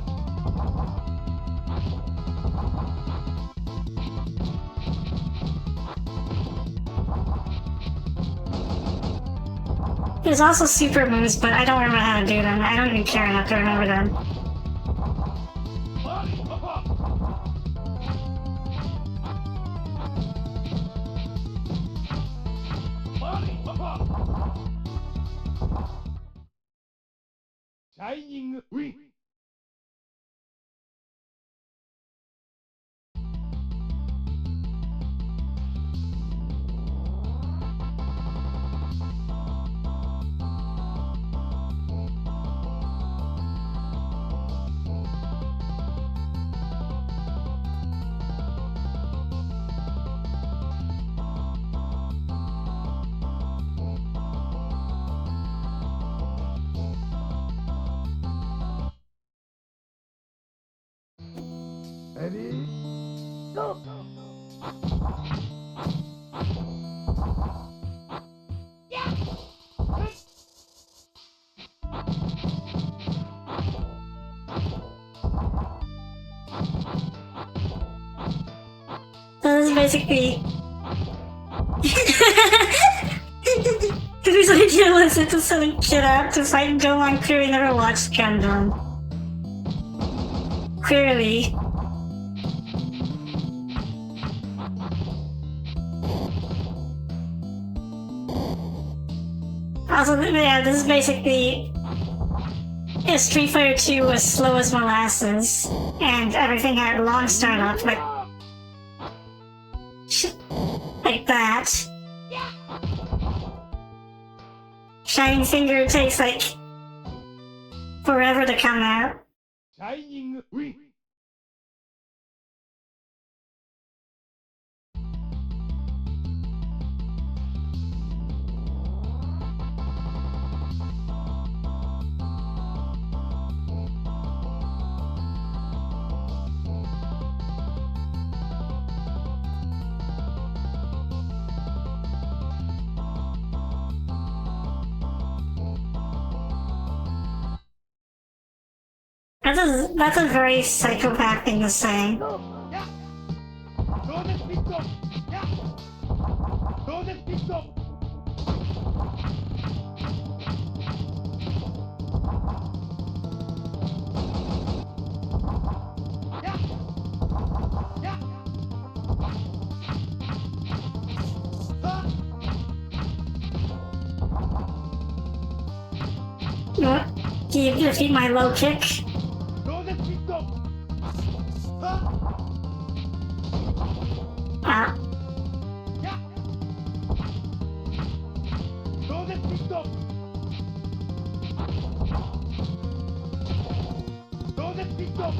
Speaker 1: There's also super moves, but I don't remember how to do them. I don't even care enough to remember them.
Speaker 2: Body pop! Body pop! Shining wing! Ready? Go! Yeah!
Speaker 1: So this is basically... Whose idea was it to send a kid out to fight Gohan clearly never watched Gundam? Clearly. Also, yeah, this is basically if Street Fighter 2 was slow as molasses, and everything had a long startup, like that. Shining Finger takes like forever to come out.
Speaker 2: Shining Wing.
Speaker 1: That's a very psychopath thing to say.
Speaker 2: Yeah. Go the pistol. Yeah. Go the pistol. Yeah. Yeah.
Speaker 1: What? Can you defeat my low kick?
Speaker 2: Go the pistol.
Speaker 1: Ah.
Speaker 2: Yeah. Go the pistol. Go the pistol.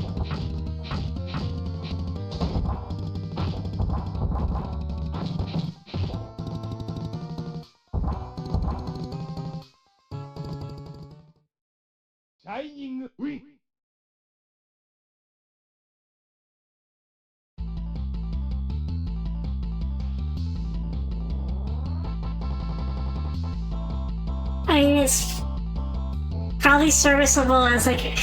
Speaker 2: Shining Wing.
Speaker 1: I mean, it's probably serviceable as like a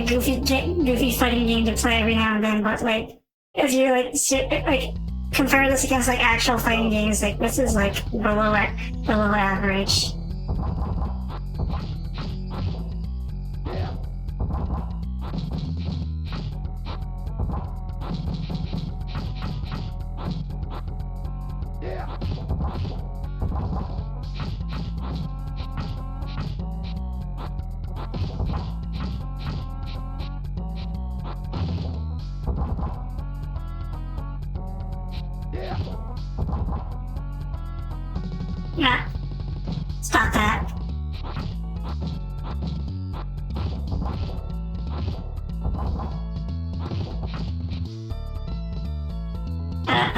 Speaker 1: goofy fighting game to play every now and then. But like, if you like compare this against like actual fighting games, like this is like below average.
Speaker 2: Yeah. Yeah.
Speaker 1: Yeah. Stop that. Uh.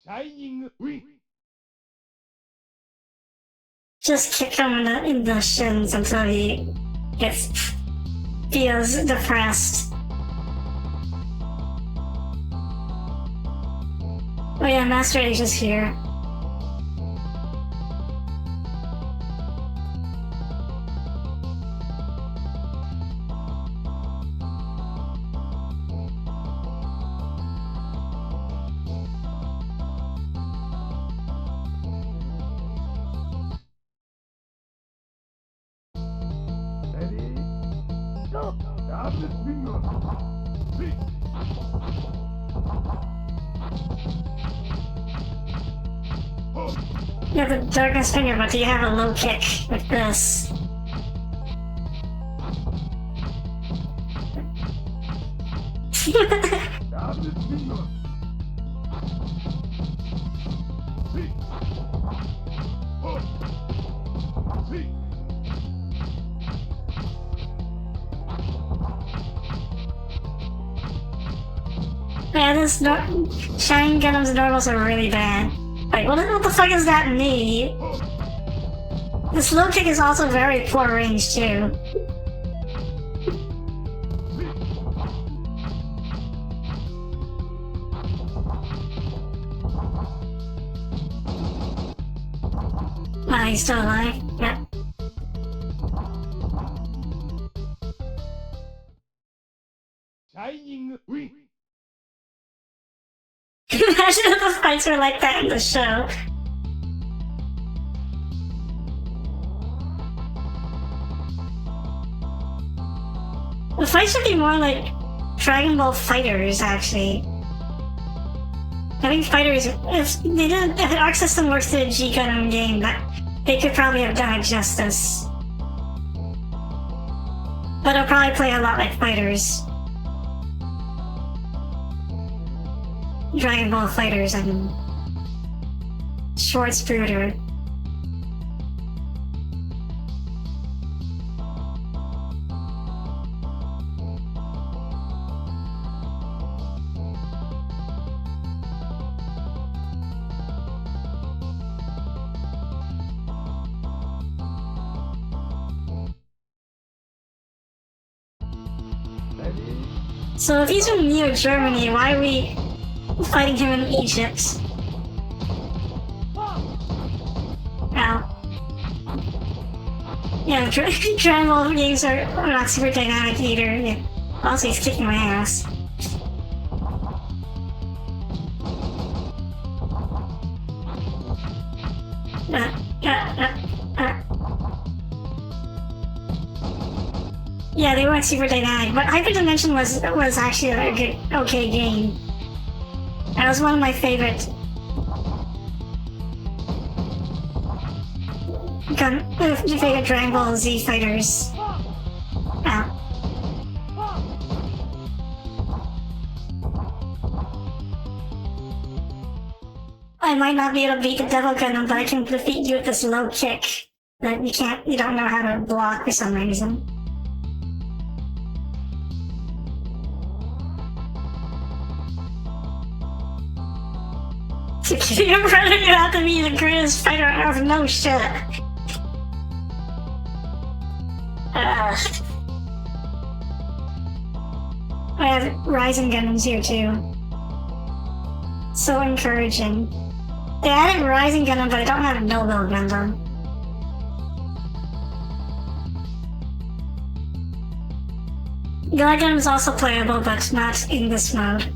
Speaker 2: Shining Wing.
Speaker 1: Just kick him in the shins until he feels depressed. Oh yeah, Master Age is here.
Speaker 2: Ready? Go. Grab the finger. Three. Oh.
Speaker 1: You have the darkness finger, but do you have a low kick with this?
Speaker 2: Grab the finger. Three. Oh. Three.
Speaker 1: Yeah, Shining Gundam's normals are really bad. Like, what the fuck does that mean? This low kick is also very poor range too. Ah, he's still alive? Yeah.
Speaker 2: Shining Wing.
Speaker 1: Imagine if the fights were like that in the show. The fights should be more like Dragon Ball Fighters, actually. I think fighters, if the arc system works to the G Gundam game, that they could probably have done it justice. But it'll probably play a lot like fighters. Dragon Ball Fighters, I mean. Schwartz Bruder. So if he's from Neo Germany, why are we fighting him in Egypt? Ow. Yeah, Dragon Ball games are not super dynamic either. Yeah. Also, he's kicking my ass. Yeah, they weren't super dynamic, but Hyperdimension was actually a good, okay game. That was one of my favorite Dragon Ball Z fighters. Ow. I might not be able to beat the Devil Gundam, but I can defeat you with this low kick that you don't know how to block for some reason. Your brother, you have to be the greatest fighter of no shit. I have Rising Gundams here too. So encouraging. They added Rising Gundam, but I don't have Noel Gundam. God Gundam is also playable, but not in this mode.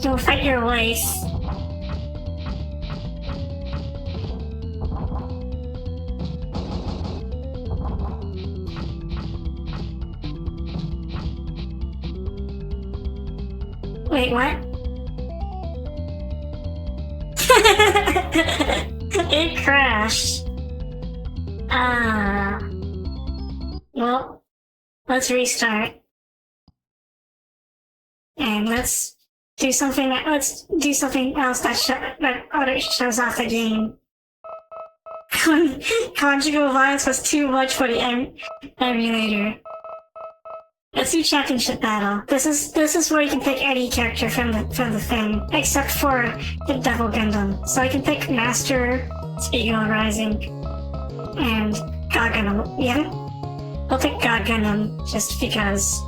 Speaker 1: You'll fight your wife. Wait, what? It crashed. Well, let's restart. And let's do something else that shows off the game. Conjugal violence was too much for the emulator. Let's do championship battle. This is where you can pick any character from the thing, except for the Devil Gundam. So I can pick Master, Speaking of Rising, and God Gundam. Yeah, I'll pick God Gundam just because.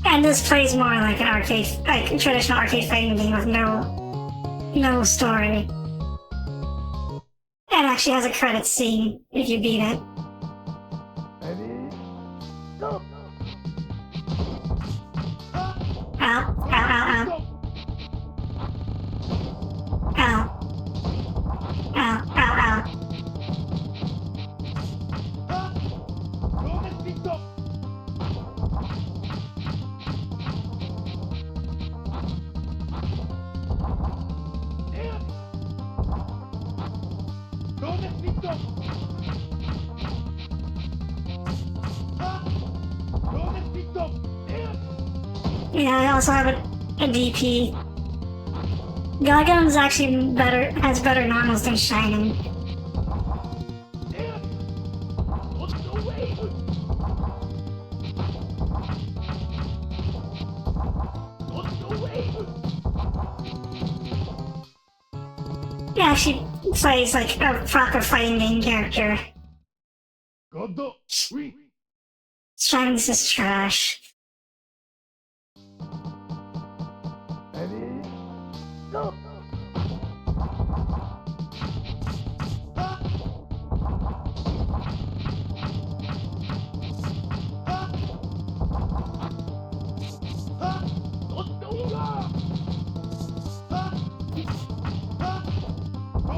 Speaker 1: And this plays more like an traditional arcade fighting game with no story. And actually has a credit scene if you beat it.
Speaker 2: Go!
Speaker 1: Ow, ow, ow, ow. Ow. Ow, ow, ow. Yeah, I also have a DP. God Gundam is actually has better normals than Shining. Yeah, she plays like a proper fighting game character. Shining's is trash.
Speaker 2: Go!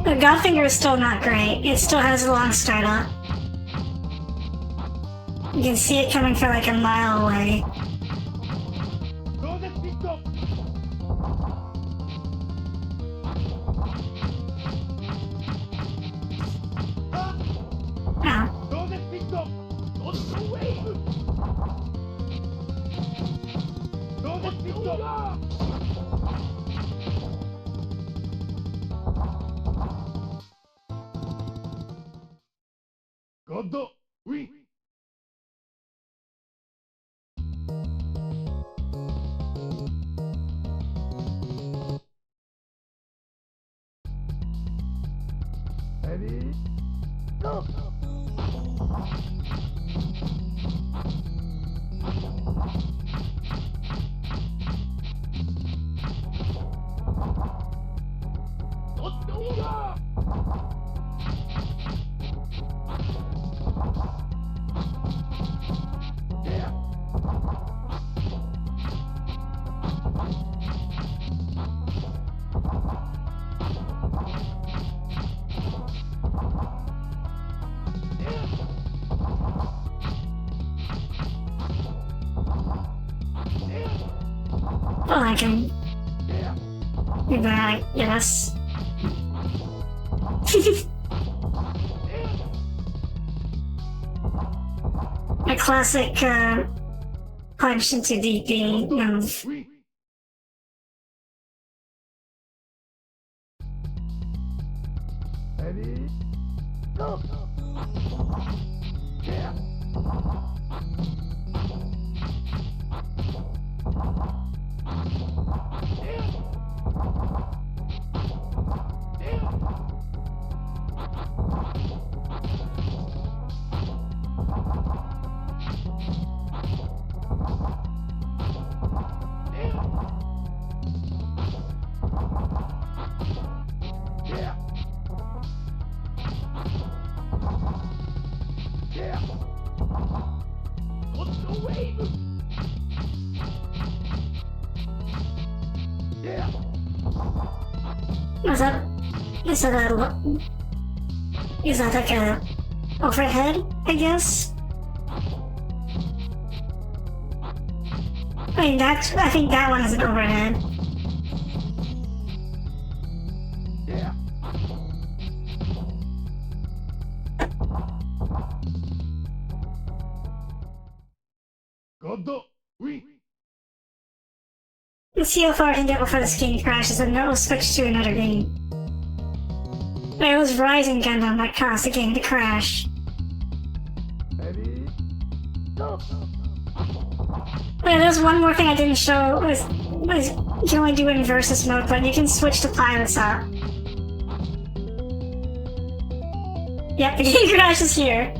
Speaker 1: The Godfinger is still not great. It still has a long startup. You can see it coming from like a mile away.
Speaker 2: God, we. Ready? Go!
Speaker 1: Well, I can do that, yes. A classic punch into DP move.
Speaker 2: Ready? Go! Yeah.
Speaker 1: Is that like a overhead, I guess? I think that one is an overhead.
Speaker 2: Yeah. God, we.
Speaker 1: Let's see how far I can get before this game crashes, and then we'll switch to another game. But it was Rising Gundam that caused the game to crash.
Speaker 2: Ready? Go!
Speaker 1: Wait, there's one more thing I didn't show, was you can only do it in versus mode, but you can switch to pilots up. Yep, the game crashes here.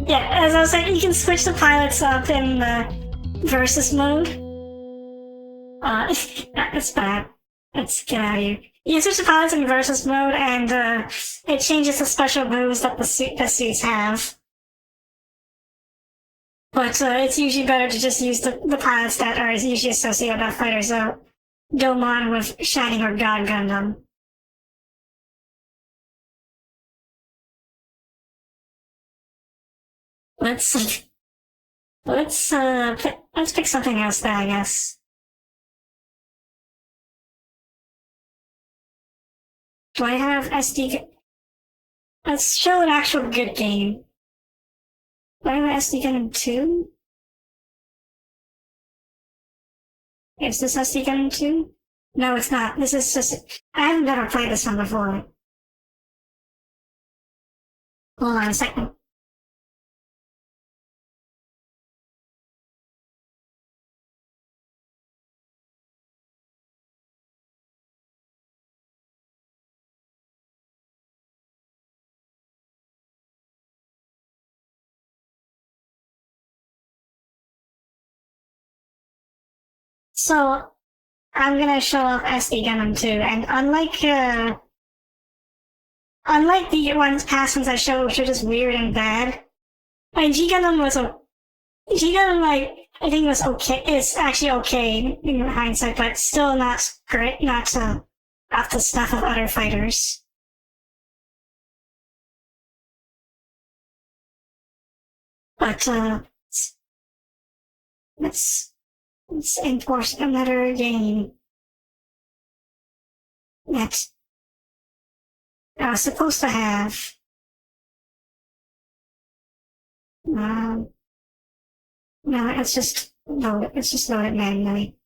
Speaker 1: Yeah, as I was saying, you can switch to pilots up in the versus mode. That's bad. Let's get out of here. You can switch to pilots in versus mode, and it changes the special moves that the suits have. But it's usually better to just use the pilots that are usually associated with that fighter, so Domon with Shining or God Gundam. Let's pick something else there, I guess. Do I have SD? Let's show an actual good game. Do I have SD Gundam 2? Is this SD Gundam 2? No, it's not. This is just... I haven't ever played this one before. Hold on a second. So, I'm gonna show off SD Gundam 2, and unlike the past ones I showed, which are just weird and bad, G Gundam I think was okay. It's actually okay in hindsight, but still not great, not the stuff of other fighters. But let's import another game that I was supposed to have. No, let's just load it. Let's just load it manually.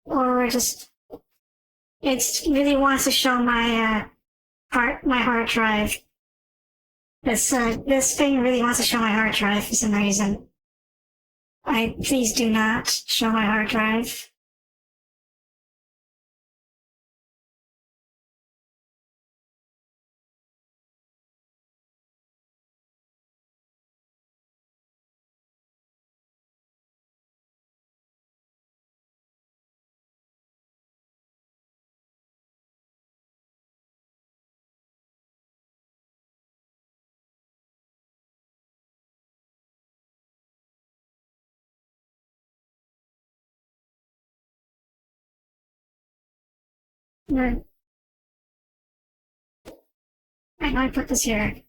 Speaker 1: Or just, it really wants to show my hard drive. This thing really wants to show my hard drive for some reason. Please do not show my hard drive. I might put this here.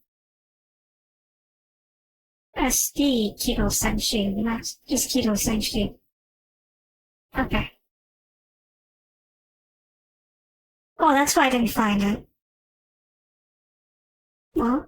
Speaker 1: SD Kito Senshi, not just Kito Senshi. Okay. Oh, that's why I didn't find it. Well,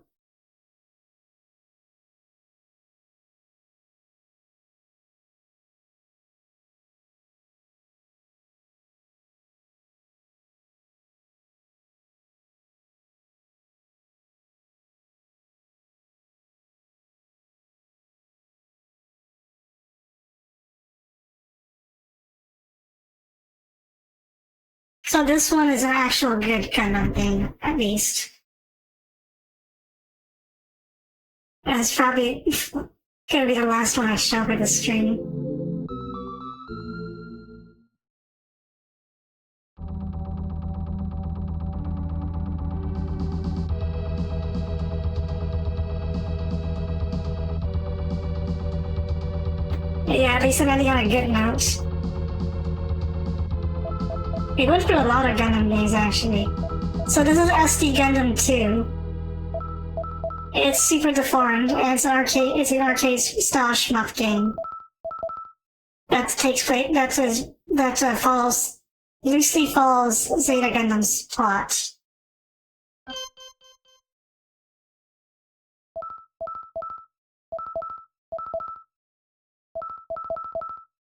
Speaker 1: so this one is an actual good kind of thing, at least. That's probably gonna be the last one I show for the stream. Yeah, at least I'm ending on a good note. We went through a lot of Gundam games, actually. So this is SD Gundam 2. It's super deformed, and it's an arcade style shmup game. That takes place, loosely follows Zeta Gundam's plot.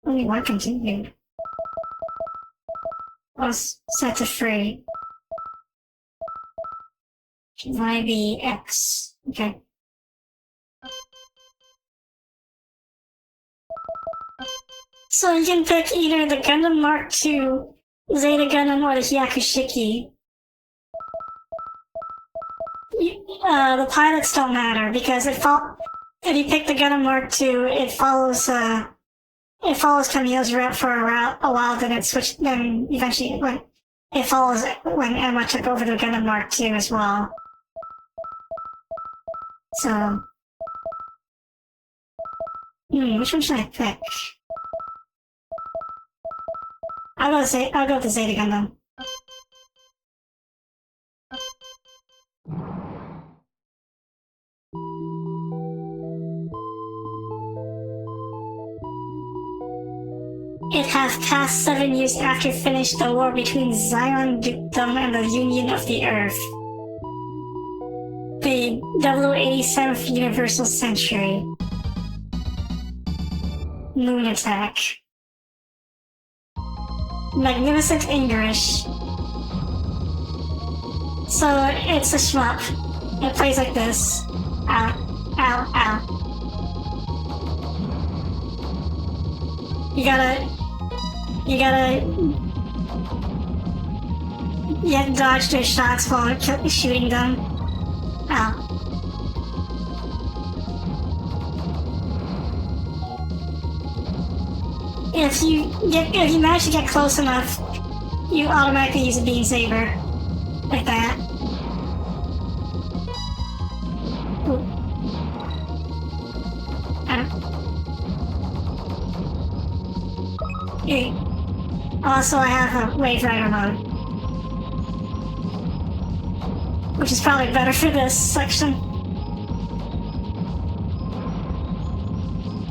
Speaker 1: Only one continued. Was set to free. Maybe X. Okay. So you can pick either the Gundam Mark II, Zeta Gundam, or the Hyakushiki. The pilots don't matter because if you pick the Gundam Mark II, it follows Camille's route for a while, then eventually it follows when Emma took over the Gundam Mark II as well. So, which one should I pick? I'll go with the Zeta Gundam. It hath passed 7 years after finished the war between Zion Dukedom and the Union of the Earth. The 087th Universal Century. Moon Attack. Magnificent English. So it's a shmup. It plays like this. Ow, ow, ow. You dodge their shots while shooting them. Ow. If you manage to get close enough, you automatically use a beam saber. Like that. Ooh. Okay. Also, I have a Wave Rider mode. which is probably better for this section.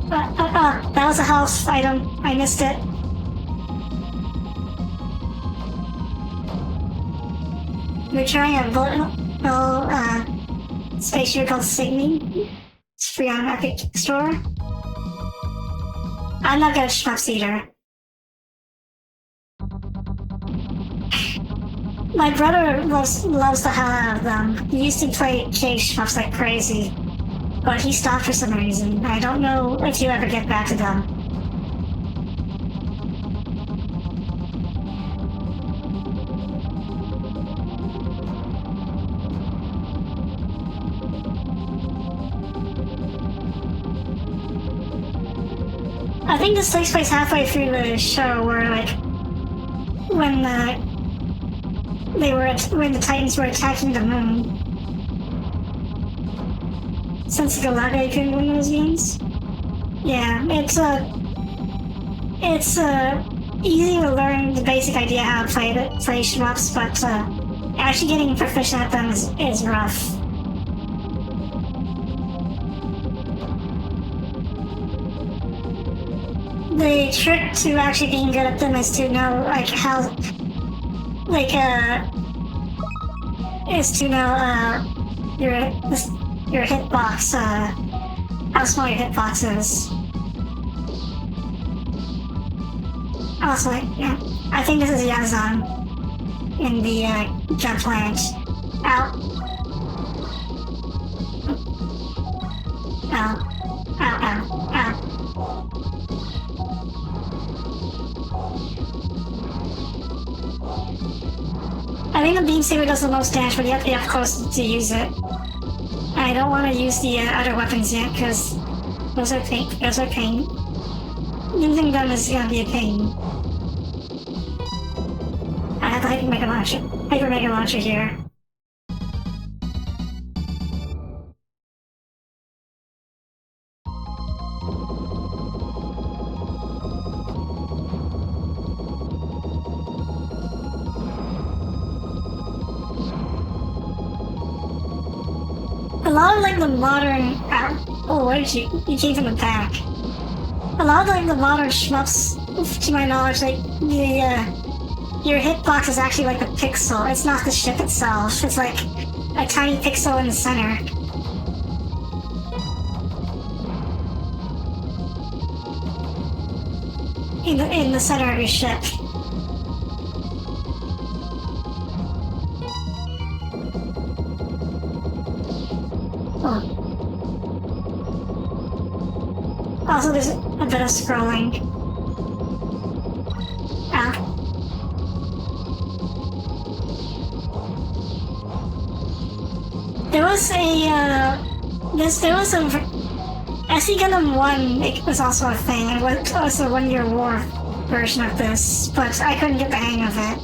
Speaker 1: That was a health item. I missed it. We're trying a little space ship called Signy. It's free on Epic Store. I'm not good at shmups either. My brother loves the hell out of them. He used to play cave shmups like crazy, but he stopped for some reason. I don't know if he'll ever get back to them. I think this takes place halfway through the show, where like when the Titans were attacking the moon. Since Galaga couldn't win those games, yeah, it's easy to learn the basic idea how to play shmups, but actually getting proficient at them is rough. The trick to actually being good at them is to know like how, like is to know your hitbox, how small your hitbox is. Also, yeah, I think this is Yazan in the jump plant. Ow. Ow. Ow, ow, ow. I think the beam saber does the most damage, but you have to be up close to use it. I don't want to use the other weapons yet, because those are pain. Using them is gonna be a pain. I have the Hyper Mega Launcher here. A lot of like the modern where did you came from the back. A lot of like the modern shmups, to my knowledge, like your hitbox is actually like a pixel. It's not the ship itself. It's like a tiny pixel in the center. In the center of your ship. Also, there's a bit of scrolling. There was a SE Gundam 1, it was also a thing. It was a 1 Year War version of this, but I couldn't get the hang of it.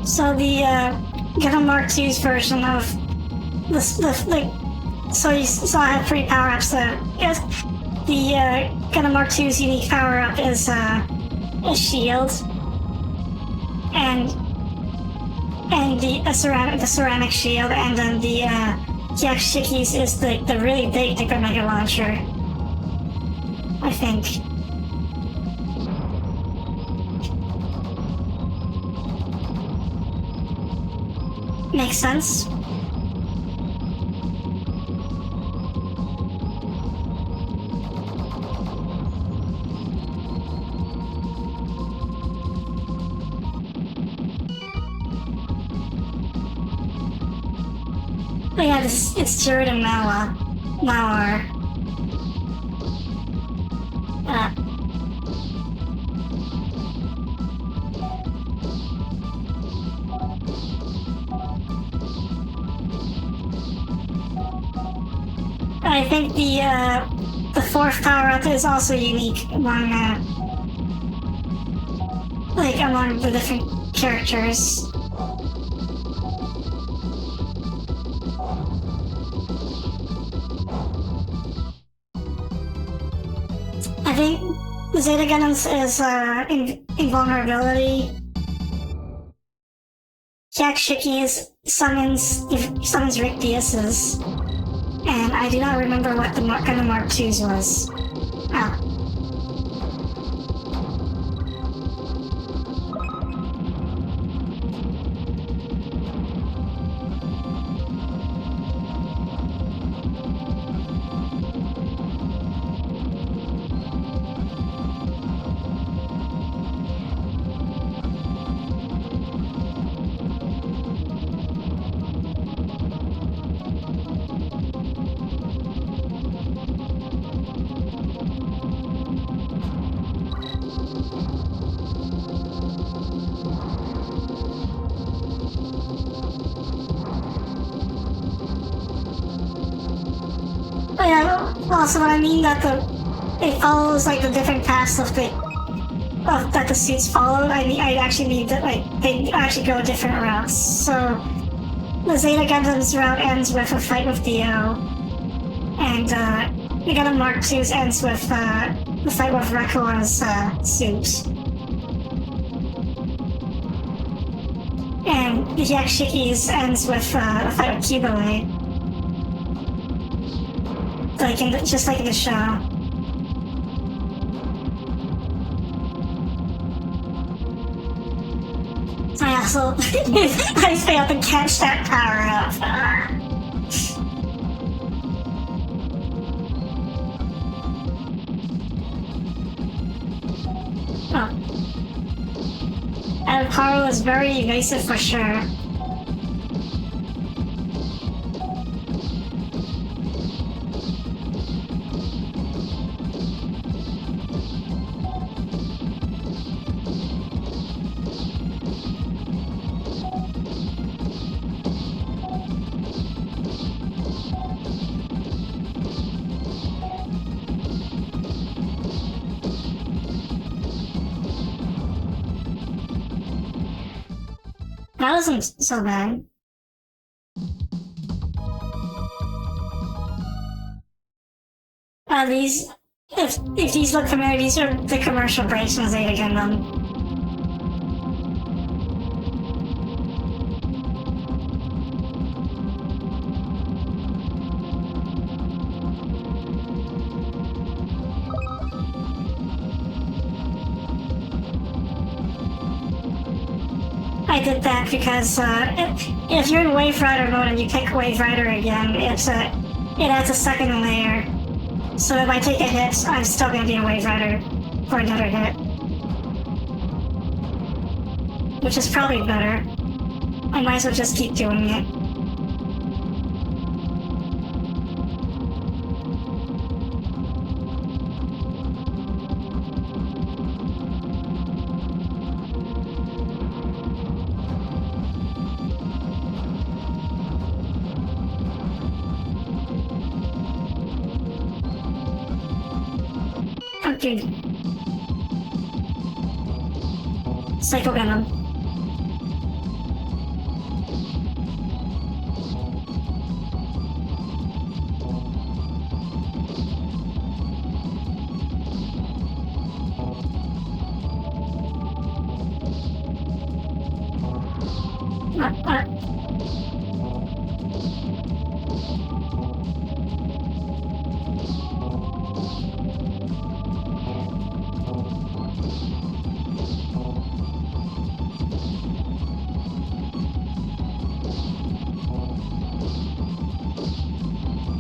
Speaker 1: So the Gundam Mark II's version of so you saw I have 3 power-ups. The Gundam Mark II's unique power-up is a shield, and the ceramic shield, and then the Yakushiki's is the really big Hyper Mega Launcher, I think. Makes sense. Oh yeah, it's Jared and Mauer. I think the the fourth power-up is also unique among, among the different characters. I think Zeta Gundam's is invulnerability. Jack Shicky's summons Rick Diaz's, and I do not remember what the Gundam Mark II's was. Oh. Also, what I mean that it follows like the different paths that the suits followed. I actually mean that they actually go different routes. So the Zeta Gundam's route ends with a fight with Dio, and the Gundam Mark II's ends with the fight with Rekoa's suit. And the Yakshiki's ends with a fight with Kibale. Just like in the show. I also I failed to catch that power up. Oh. And power was very evasive for sure. That wasn't so bad. If these look familiar, these are the commercial breaks from Zeta Gundam. I did that because if you're in Wave Rider mode and you pick Wave Rider again, it adds a second layer. So if I take a hit, I'm still going to be in Wave Rider for another hit. Which is probably better. I might as well just keep doing it. Okay. Psycho Gundam.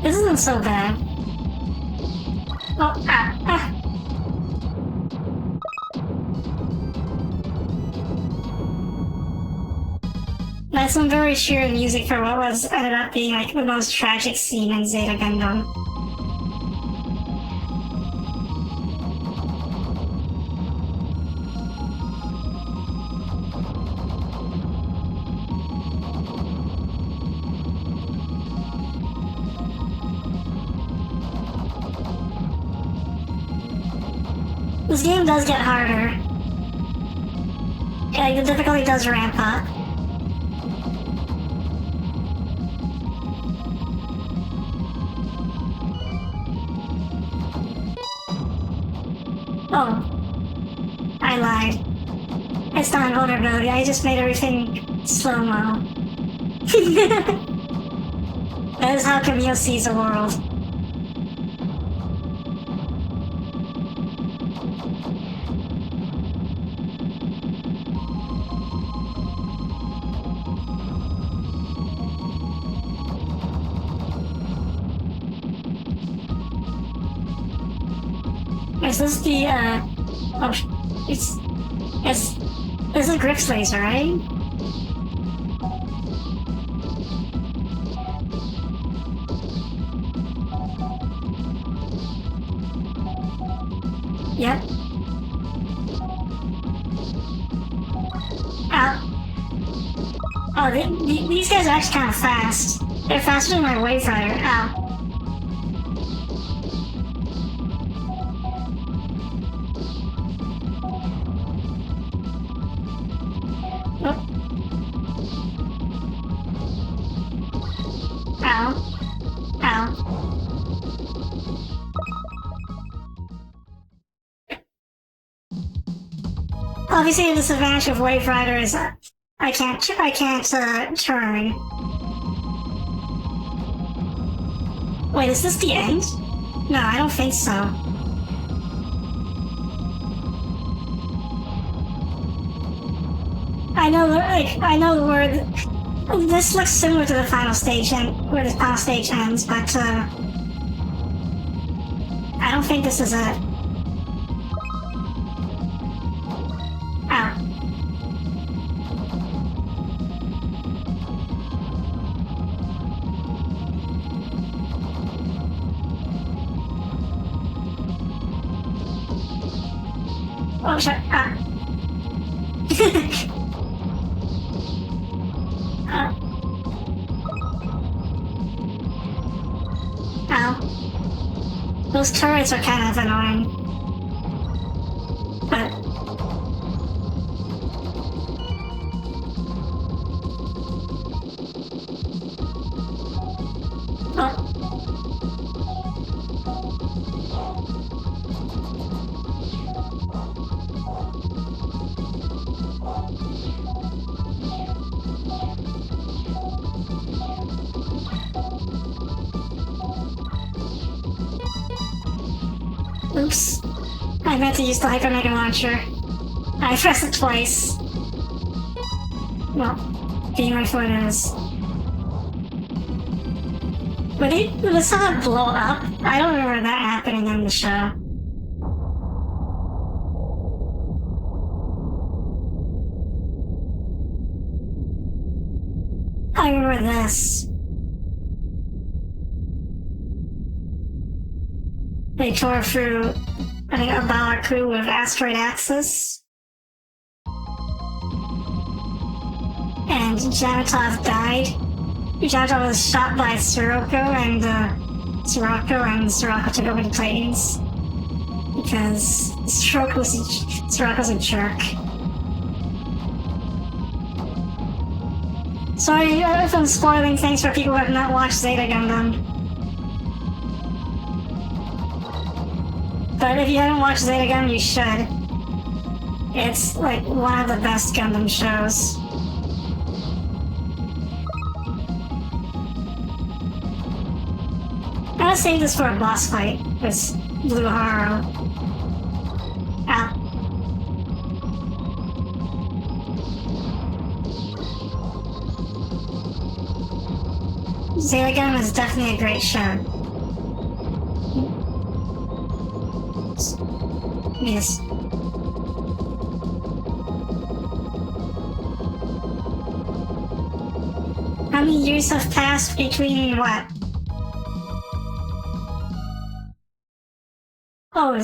Speaker 1: This isn't so bad. Oh, That's some very sheer music for what ended up being like the most tragic scene in Zeta Gundam. This game does get harder. Like, the difficulty does ramp up. Oh. I lied. It's not vulnerability, I just made everything slow-mo. That is how Camille sees the world. Is this the, oh, this is Grip's laser, right? Yep. Ow. Oh, these guys are actually kind of fast. They're faster than my Wave Rider. Ow. Ow. Ow. Obviously, the disadvantage of Wave Rider is I can't turn. Wait, is this the end? No, I don't think so. I know where this looks similar to the final stage and where the final stage ends, but I don't think this is it. Ow. Oh, shit. Ah. Ow. Those turrets are kind of annoying. But... Oh. Oops. I meant to use the Hyper Mega Launcher. I pressed it twice. Well, being my foot is. Would this not blow up? I don't remember that happening on the show. I remember this. They tore through, I think, a Ballaku with asteroid axis. And Janatov died. Janatov was shot by Sirocco, and Sirocco took over the planes. Because Sirocco's a jerk. Sorry if I'm spoiling things for people who have not watched Zeta Gundam. But if you haven't watched Zeta Gundam, you should. It's like one of the best Gundam shows. I'm gonna save this for a boss fight with Blue Haro. Ow. Zeta Gundam is definitely a great show. Yes. How many years have passed between what? Oh, when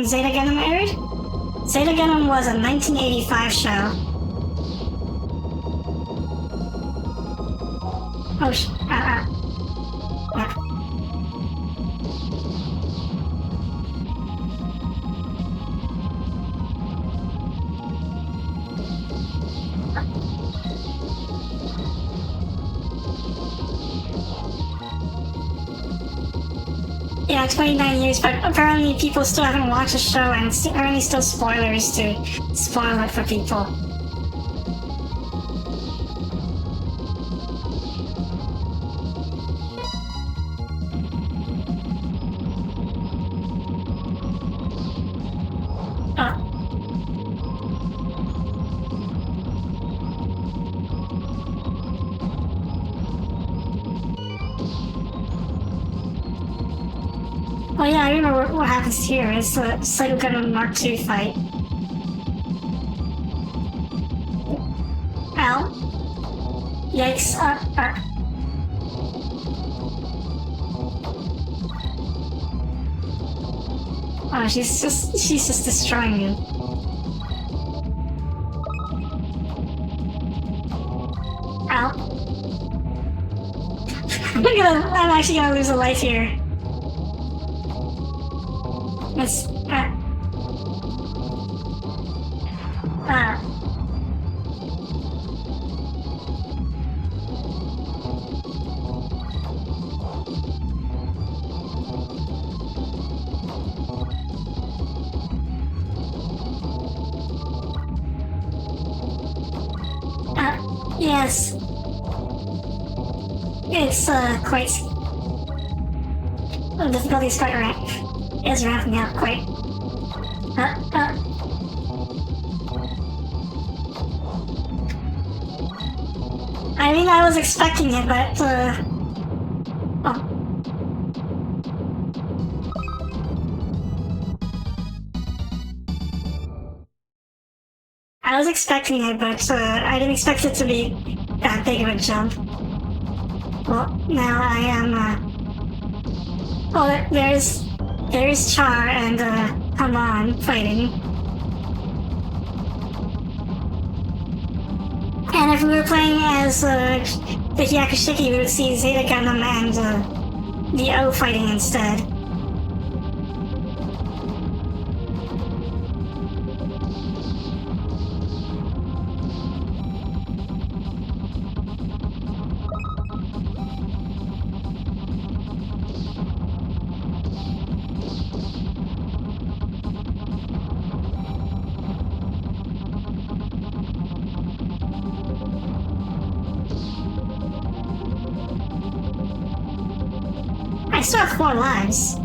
Speaker 1: Zeta Gundam aired? Zeta Gundam was a 1985 show. Oh, Yeah, 29 years, but apparently people still haven't watched the show, and apparently still spoilers to spoil it for people. Oh yeah, I remember what happens here. It's the Zeta Gundam Mark II fight. Ow. Yikes. Oh, she's just destroying you. Ow. I'm actually gonna lose a life here. It's yes. It's quite the difficulty is ramping up quite. I mean, I was expecting it, but oh. I was expecting it, but I didn't expect it to be that big of a jump. Well, now I am. Oh, there's Char and Haman fighting. And if we were playing as the Hyakushiki, we would see Zeta Gundam and the O fighting instead. I still have 4 lives.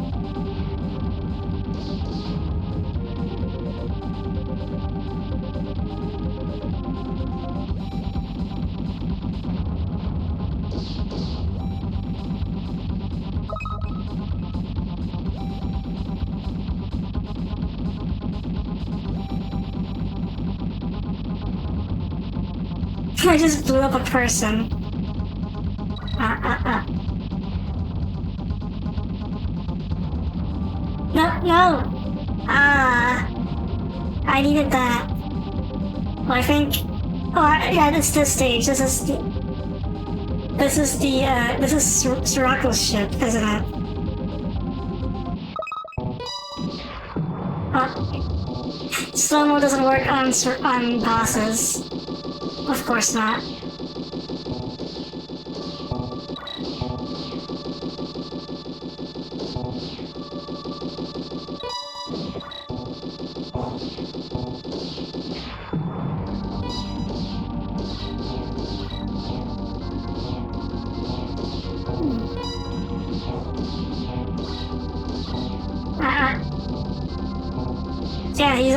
Speaker 1: I just blew up a person. No! I needed that. Well, I think... Oh, yeah, it's this stage. This is Sirako's ship, isn't it? Oh. Slow-mo doesn't work on bosses. Of course not. Yeah, he's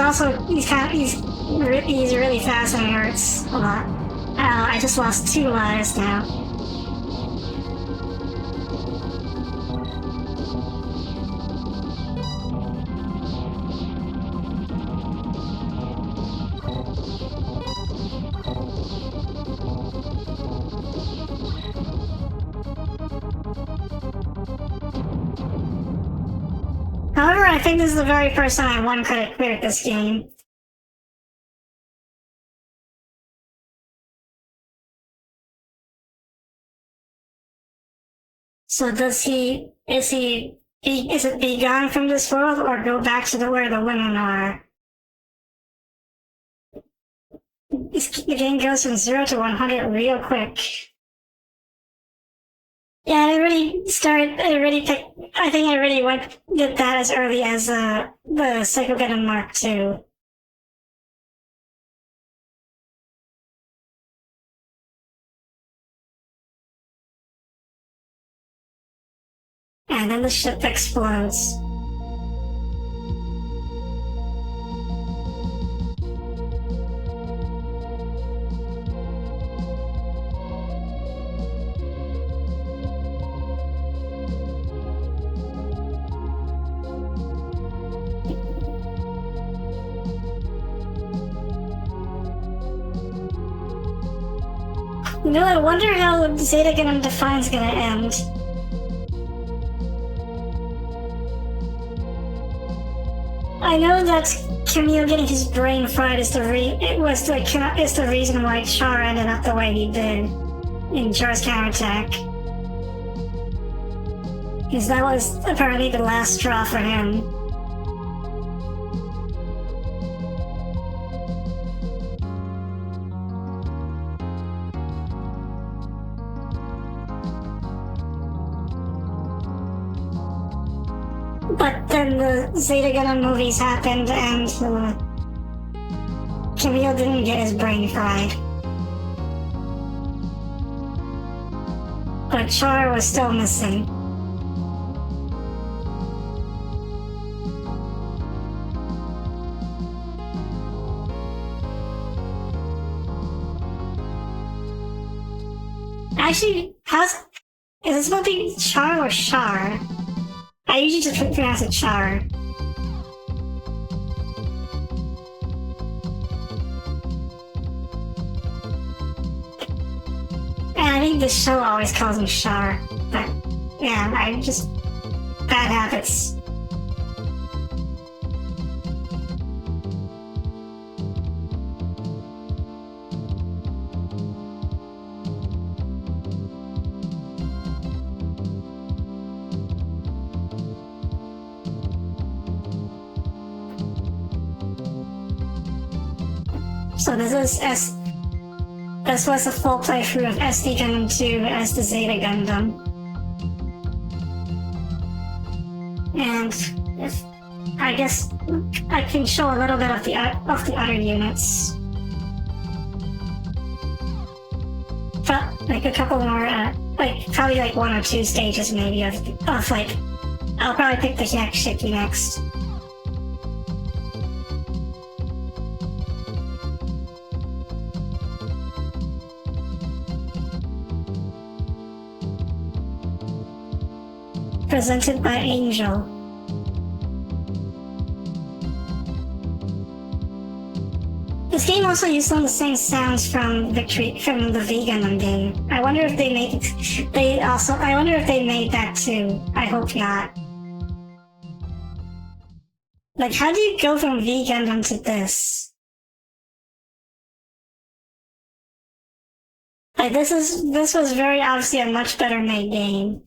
Speaker 1: really fast and he hurts a lot. Oh, I just lost 2 lives now. However, I think this is the very first time I one-credit cleared this game. So is it be gone from this world or go back to where the women are? The game goes from 0 to 100 real quick. Yeah, I already started. I already picked. I think I already did that as early as the Psycho Gundam Mark II. And then the ship explodes. You know, I wonder how Zeta Gundam Define's gonna end. I know that Camille getting his brain fried is the reason why Char ended up the way he did in Char's counterattack. Because that was apparently the last straw for him. But then the Zeta Gundam movies happened and Camille didn't get his brain fried. But Char was still missing. Actually, is it supposed to be Char or Char? I usually just pronounce it Char. And I think the show always calls him Char. But, yeah, I just... bad habits. So this was a full playthrough of SD Gundam 2 as the Zeta Gundam. And I guess I can show a little bit of the other units. But like a couple more, probably like 1 or 2 stages maybe of like, I'll probably pick the Hyakshiki next. Presented by Angel. This game also used some of the same sounds from the V Gundam game. I wonder if they made that too. I hope not. Like, how do you go from V Gundam to this? Like, this was very obviously a much better made game.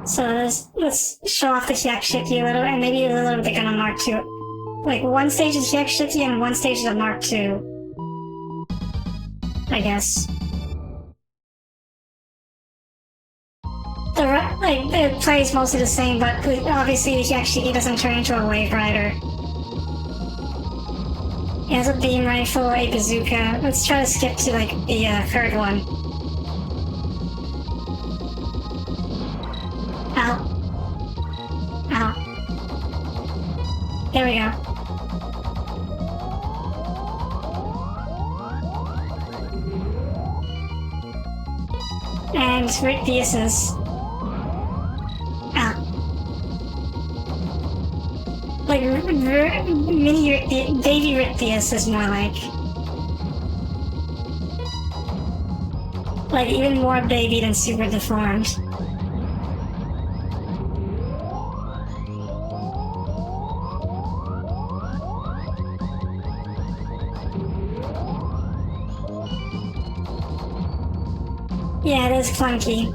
Speaker 1: So let's show off the Hyakshiki a little, and maybe a little bit on Mark II. Like, 1 stage is Hyakshiki and 1 stage is Mark II. I guess. It plays mostly the same, but obviously the Hyakshiki doesn't turn into a Wave Rider. It has a beam rifle, a bazooka. Let's try to skip to, like, the third one. Ow. Ow. There we go. And Rick Diaz's. Ow. Like, baby Rick Diaz is more like. Like, even more baby than super deformed. Yeah, it is clunky.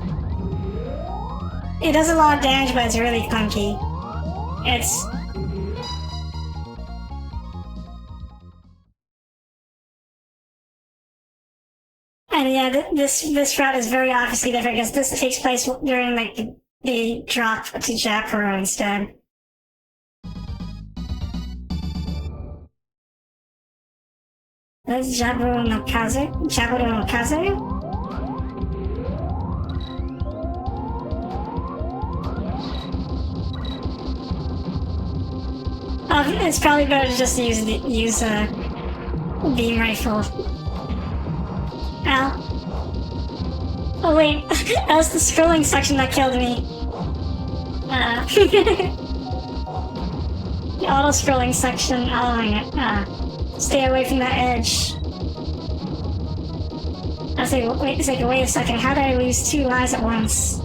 Speaker 1: It does a lot of damage, but it's really clunky. And yeah, this route is very obviously different because this takes place during like the drop to Japoro instead. That's Japoro no Kaze? Japoro no Kaze? Oh, it's probably better to just use a beam rifle. Ow. Oh wait, that was the scrolling section that killed me. The auto-scrolling section, oh my god. Stay away from that edge. I was like, wait a second, how did I lose 2 lives at once?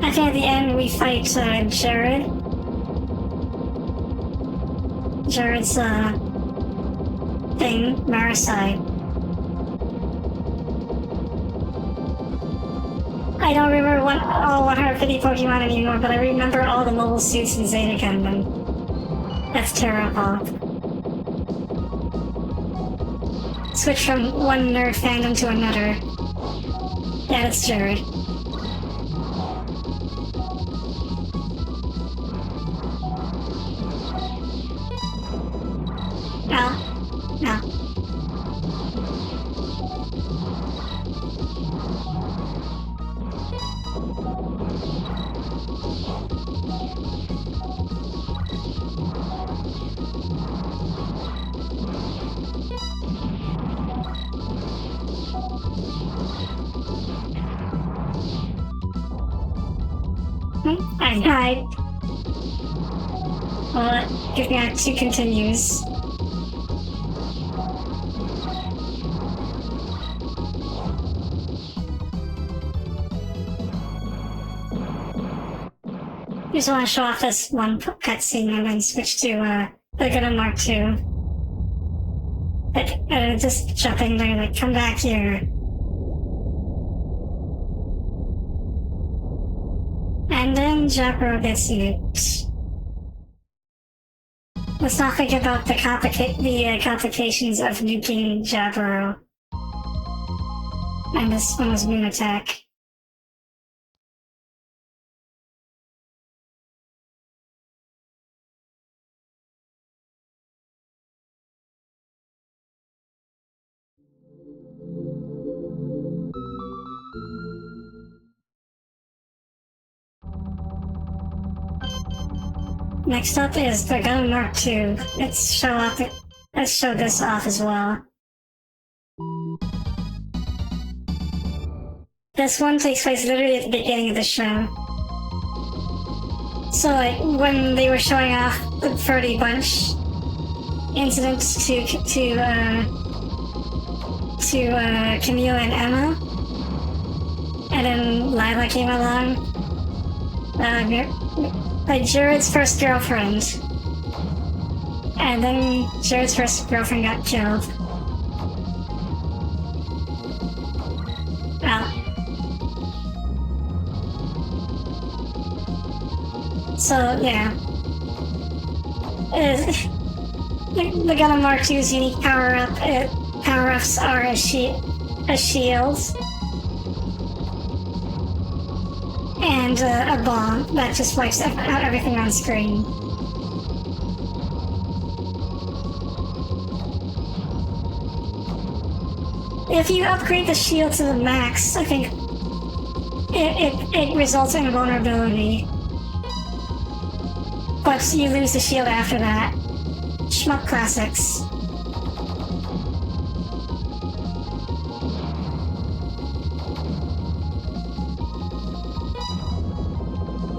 Speaker 1: I think at the end we fight Jared. Jared's thing, Marasai. I don't remember all 150 Pokemon anymore, but I remember all the mobile suits in Zeta Gundam. That's terrible. Switch from one nerd fandom to another. Yeah, that's Jared. No. I died. Well, give me 2 continues. Just want to show off this one cutscene and then switch to the Gundam Mark II. Like, just jumping there, like, come back here. And then Japoro gets nuked. Let's not think about the complications of nuking Japoro. And this one was Moon Attack. Next up is the Gundam Mark II. Let's show this off as well. This one takes place literally at the beginning of the show. So like when they were showing off the Furry Bunch incidents to Camille and Emma, and then Lila came along. Like Jared's first girlfriend. And then Jared's first girlfriend got killed. So, yeah. The Gundam Mark II's unique power-ups are a a shield, and a bomb that just wipes out everything on screen. If you upgrade the shield to the max, I think it results in vulnerability. But you lose the shield after that. Schmuck classics.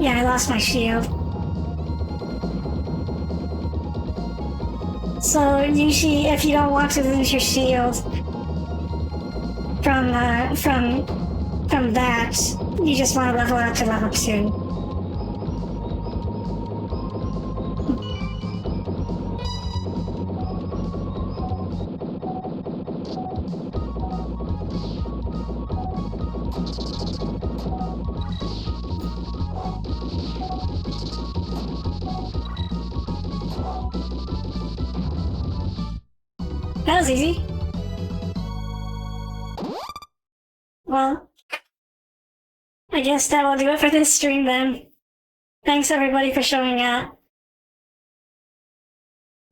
Speaker 1: Yeah, I lost my shield. So usually, if you don't want to lose your shield from that, you just want to level up to level 2. That was easy. Well, I guess that will do it for this stream then. Thanks everybody for showing up.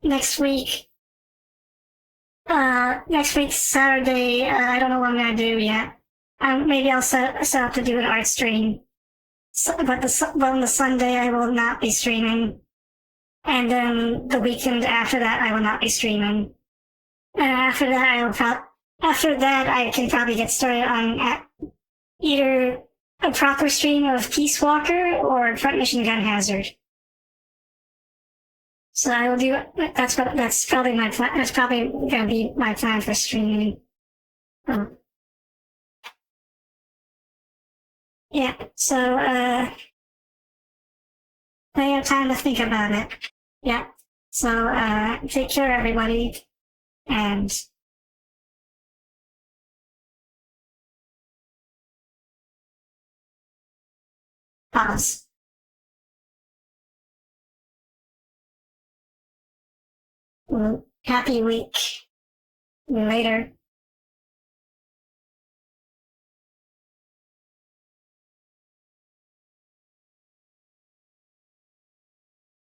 Speaker 1: Next week, Saturday, I don't know what I'm gonna do yet. Maybe I'll set up to do an art stream. But on the Sunday I will not be streaming. And then the weekend after that I will not be streaming. And after that I can probably get started on either a proper stream of Peace Walker or Front Mission Gun Hazard. So I will do. That's probably my plan. That's probably gonna be my plan for streaming. Yeah. So I have time to think about it. Yeah. So take care, everybody, and pause. Happy week. Later.